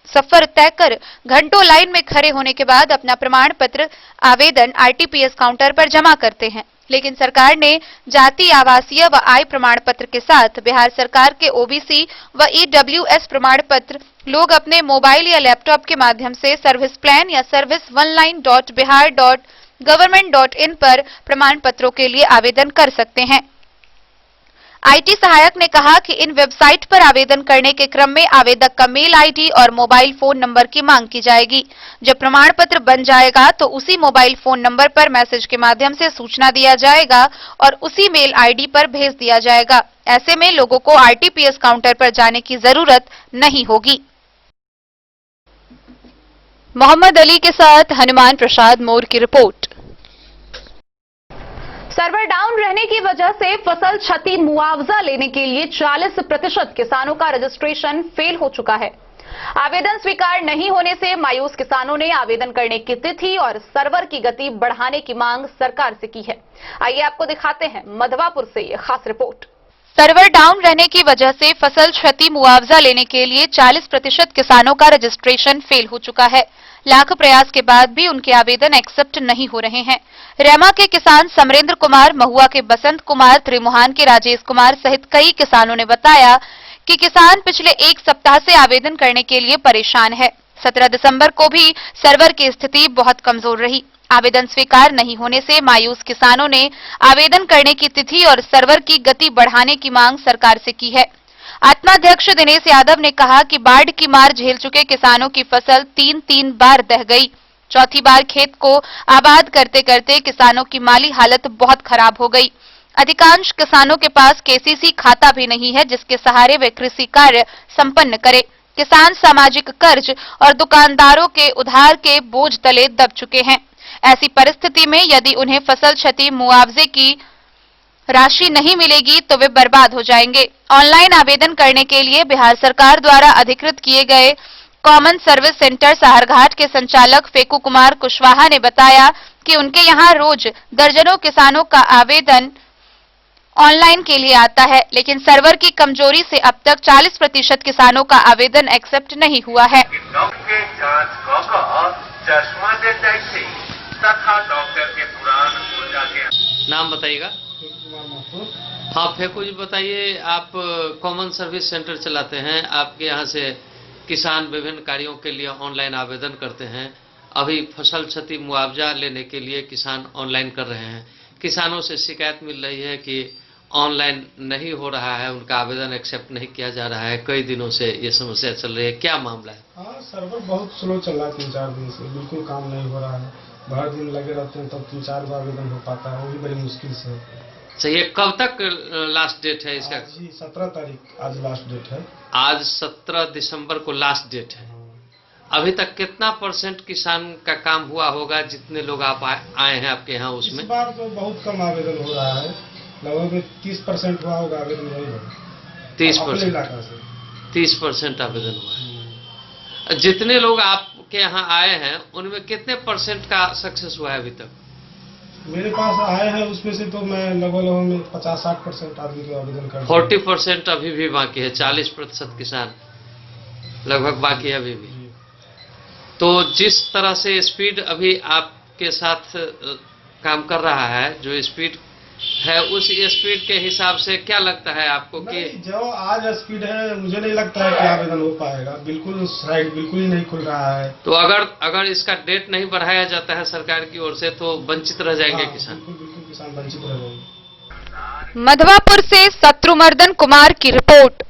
सफर तय कर घंटों लाइन में खड़े होने के बाद अपना प्रमाण पत्र आवेदन आरटीपीएस काउंटर पर जमा करते हैं, लेकिन सरकार ने जाति आवासीय व आय प्रमाण पत्र के साथ बिहार सरकार के ओबीसी व ईडब्ल्यूएस प्रमाण पत्र लोग अपने मोबाइल या लैपटॉप के माध्यम से सर्विस प्लान या service1line.bihar.government.in पर प्रमाण पत्रों के लिए आवेदन कर सकते हैं। आईटी सहायक ने कहा कि इन वेबसाइट पर आवेदन करने के क्रम में आवेदक का मेल आईडी और मोबाइल फोन नंबर की मांग की जाएगी। जब प्रमाण पत्र बन जाएगा तो उसी मोबाइल फोन नंबर पर मैसेज के माध्यम से सूचना दिया जाएगा और उसी मेल आईडी पर भेज दिया जाएगा। ऐसे में लोगों को आरटीपीएस काउंटर पर जाने की जरूरत नहीं होगी। मोहम्मद अली के साथ हनुमान प्रसाद मोर की रिपोर्ट। सर्वर डाउन रहने की वजह से फसल क्षति मुआवजा लेने के लिए 40% किसानों का रजिस्ट्रेशन फेल हो चुका है। आवेदन स्वीकार नहीं होने से मायूस किसानों ने आवेदन करने की तिथि और सर्वर की गति बढ़ाने की मांग सरकार से की है। आइए आपको दिखाते हैं मधवापुर से ये खास रिपोर्ट। सर्वर डाउन रहने की वजह से फसल क्षति मुआवजा लेने के लिए 40% किसानों का रजिस्ट्रेशन फेल हो चुका है। लाख प्रयास के बाद भी उनके आवेदन एक्सेप्ट नहीं हो रहे हैं। रेमा के किसान समरेंद्र कुमार, महुआ के बसंत कुमार, त्रिमुहान के राजेश कुमार सहित कई किसानों ने बताया कि किसान पिछले एक सप्ताह से आवेदन करने के लिए परेशान है। 17 दिसंबर को भी सर्वर की स्थिति बहुत कमजोर रही। आवेदन स्वीकार नहीं होने से मायूस किसानों ने आवेदन करने की तिथि और सर्वर की गति बढ़ाने की मांग सरकार से की है। आत्माध्यक्ष दिनेश यादव ने कहा कि बाढ़ की मार झेल चुके किसानों की फसल 3 बार दह गई। चौथी बार खेत को आबाद करते करते किसानों की माली हालत बहुत खराब हो गई। अधिकांश किसानों के पास केसीसी खाता भी नहीं है जिसके सहारे वे कृषि कार्य संपन्न करें। किसान सामाजिक कर्ज और दुकानदारों के उधार के बोझ तले दब चुके हैं। ऐसी परिस्थिति में यदि उन्हें फसल क्षति मुआवजे की राशि नहीं मिलेगी तो वे बर्बाद हो जाएंगे। ऑनलाइन आवेदन करने के लिए बिहार सरकार द्वारा अधिकृत किए गए कॉमन सर्विस सेंटर साहरघाट के संचालक फेकू कुमार कुशवाहा ने बताया कि उनके यहां रोज दर्जनों किसानों का आवेदन ऑनलाइन के लिए आता है, लेकिन सर्वर की कमजोरी से अब तक 40% किसानों का आवेदन एक्सेप्ट नहीं हुआ है। नाम बताइएगा। हाँ फेकू जी, बताइए, आप कॉमन सर्विस सेंटर चलाते हैं, आपके यहाँ से किसान विभिन्न कार्यों के लिए ऑनलाइन आवेदन करते हैं। अभी फसल क्षति मुआवजा लेने के लिए किसान ऑनलाइन कर रहे हैं। किसानों से शिकायत मिल रही है कि ऑनलाइन नहीं हो रहा है, उनका आवेदन एक्सेप्ट नहीं किया जा रहा है। कई दिनों से ये समस्या चल रही है, क्या मामला है? हाँ, सर्वर बहुत स्लो चल रहा है। 3-4 दिन से बिल्कुल काम नहीं हो रहा है। भर दिन लगे रहते हैं तब 3-4 बार आवेदन हो पाता है, वो भी बड़ी मुश्किल से। चाहिए कब तक लास्ट डेट है इसका? जी 17 तारीख आज लास्ट डेट है। आज 17 दिसंबर को लास्ट डेट है। अभी तक कितना % किसान का काम हुआ होगा जितने लोग आप आए हैं आपके यहाँ उसमें? इस बार तो बहुत कम आवेदन हो रहा है, लगभग 30% हुआ होगा आवेदन। नहीं होगा 30% आवेदन हुआ है। जितने लोग आपके यहाँ आए हैं उनमें कितने % का सक्सेस हुआ है अभी तक? मेरे पास आए हैं उसमें से तो मैं लगभग 50-60% आदमी के आवेदन कर 40% अभी भी बाकी है। 40% किसान लगभग बाकी है अभी भी। तो जिस तरह से स्पीड अभी आपके साथ काम कर रहा है, जो स्पीड है, उस स्पीड के हिसाब से क्या लगता है आपको कि जो आज स्पीड है मुझे नहीं लगता है कि आवेदन हो पाएगा। बिल्कुल साइट बिल्कुल ही नहीं खुल रहा है। तो अगर इसका डेट नहीं बढ़ाया जाता है सरकार की ओर से तो वंचित रह जाएंगे किसान। बिल्कुल किसान वंचित रह जाएंगे। मधवापुर से शत्रुमर्दन कुमार की रिपोर्ट।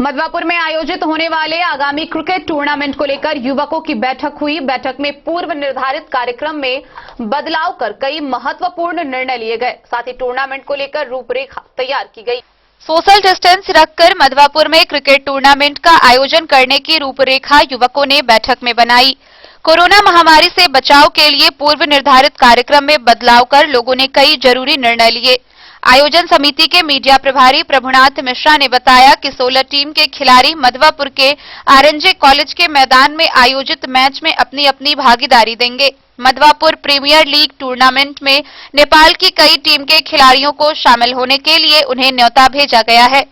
मधवापुर में आयोजित होने वाले आगामी क्रिकेट टूर्नामेंट को लेकर युवकों की बैठक हुई। बैठक में पूर्व निर्धारित कार्यक्रम में बदलाव कर कई महत्वपूर्ण निर्णय लिए गए। साथ ही टूर्नामेंट को लेकर रूपरेखा तैयार की गई। सोशल डिस्टेंस रखकर मधवापुर में क्रिकेट टूर्नामेंट का आयोजन करने की रूपरेखा युवकों ने बैठक में बनाई। कोरोना महामारी से बचाव के लिए पूर्व निर्धारित कार्यक्रम में बदलाव कर लोगों ने कई जरूरी निर्णय लिए। आयोजन समिति के मीडिया प्रभारी प्रभुनाथ मिश्रा ने बताया कि 16 टीम के खिलाड़ी मधवापुर के आरएनजे कॉलेज के मैदान में आयोजित मैच में अपनी अपनी भागीदारी देंगे। मधवापुर प्रीमियर लीग टूर्नामेंट में नेपाल की कई टीम के खिलाड़ियों को शामिल होने के लिए उन्हें न्योता भेजा गया है।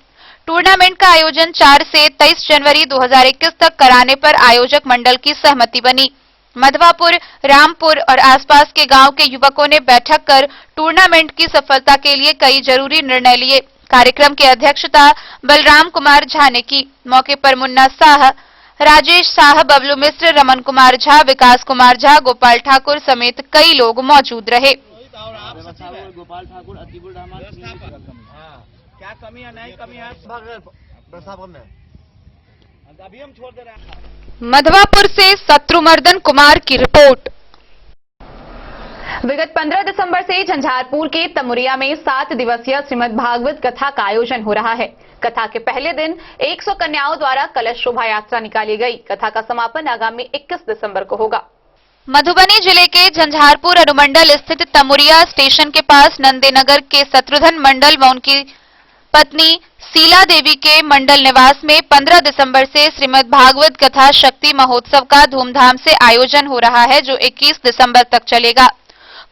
टूर्नामेंट का आयोजन 4 से 23 जनवरी 2021 तक कराने पर आयोजक मंडल की सहमति बनी। मधवापुर, रामपुर और आसपास के गांव के युवकों ने बैठक कर टूर्नामेंट की सफलता के लिए कई जरूरी निर्णय लिए। कार्यक्रम की अध्यक्षता बलराम कुमार झा ने की। मौके पर मुन्ना शाह, राजेश शाह, बबलू मिश्र, रमन कुमार झा, विकास कुमार झा, गोपाल ठाकुर समेत कई लोग मौजूद रहे। गोपाल ठाकुर, अतीबुल रहमान, क्या कमी है, नहीं कमी है, अभी हम छोड़ दे रहे हैं। मधवापुर से शत्रुमर्दन कुमार की रिपोर्ट। विगत 15 दिसंबर से झंझारपुर के तमुरिया में 7 दिवसीय श्रीमद् भागवत कथा का आयोजन हो रहा है। कथा के पहले दिन 100 कन्याओं द्वारा कलश शोभा यात्रा निकाली गई। कथा का समापन आगामी 21 दिसंबर को होगा। मधुबनी जिले के झंझारपुर अनुमंडल स्थित तमुरिया स्टेशन के पास नंदीनगर के शत्रुघ्न मंडल व उनकी पत्नी शीला देवी के मंडल निवास में 15 दिसंबर से श्रीमद् भागवत कथा शक्ति महोत्सव का धूमधाम से आयोजन हो रहा है, जो 21 दिसंबर तक चलेगा।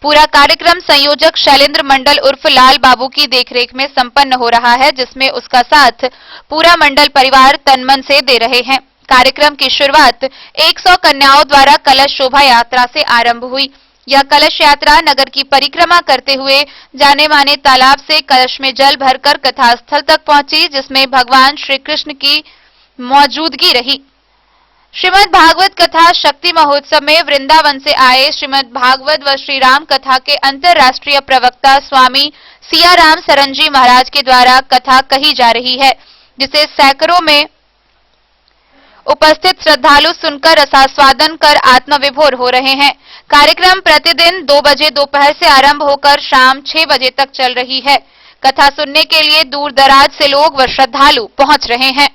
पूरा कार्यक्रम संयोजक शैलेंद्र मंडल उर्फ लाल बाबू की देखरेख में संपन्न हो रहा है, जिसमें उसका साथ पूरा मंडल परिवार तनमन से दे रहे हैं। कार्यक्रम की शुरुआत 100 कन्याओं द्वारा कलश शोभा यात्रा से आरंभ हुई। यह कलश यात्रा नगर की परिक्रमा करते हुए जाने माने तालाब से कलश में जल भरकर कथा स्थल तक पहुंची, जिसमें भगवान श्री कृष्ण की मौजूदगी रही। श्रीमद् भागवत कथा शक्ति महोत्सव में वृंदावन से आए श्रीमद् भागवत व श्री राम कथा के अंतर्राष्ट्रीय प्रवक्ता स्वामी सियाराम सरन जी महाराज के द्वारा कथा कही जा रही है, जिसे सैकड़ों में उपस्थित श्रद्धालु सुनकर रसास्वादन कर आत्मविभोर हो रहे हैं। कार्यक्रम प्रतिदिन 2 बजे दोपहर से आरंभ होकर शाम 6 बजे तक चल रही है। कथा सुनने के लिए दूर दराज से लोग व श्रद्धालु पहुंच रहे हैं।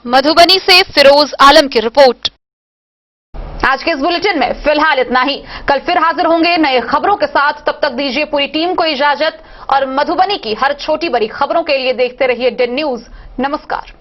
मधुबनी से फिरोज आलम की रिपोर्ट। आज के इस बुलेटिन में फिलहाल इतना ही। कल फिर हाजिर होंगे नए खबरों के साथ। तब तक दीजिए पूरी टीम को इजाजत और मधुबनी की हर छोटी बड़ी खबरों के लिए देखते रहिए DIN न्यूज। नमस्कार।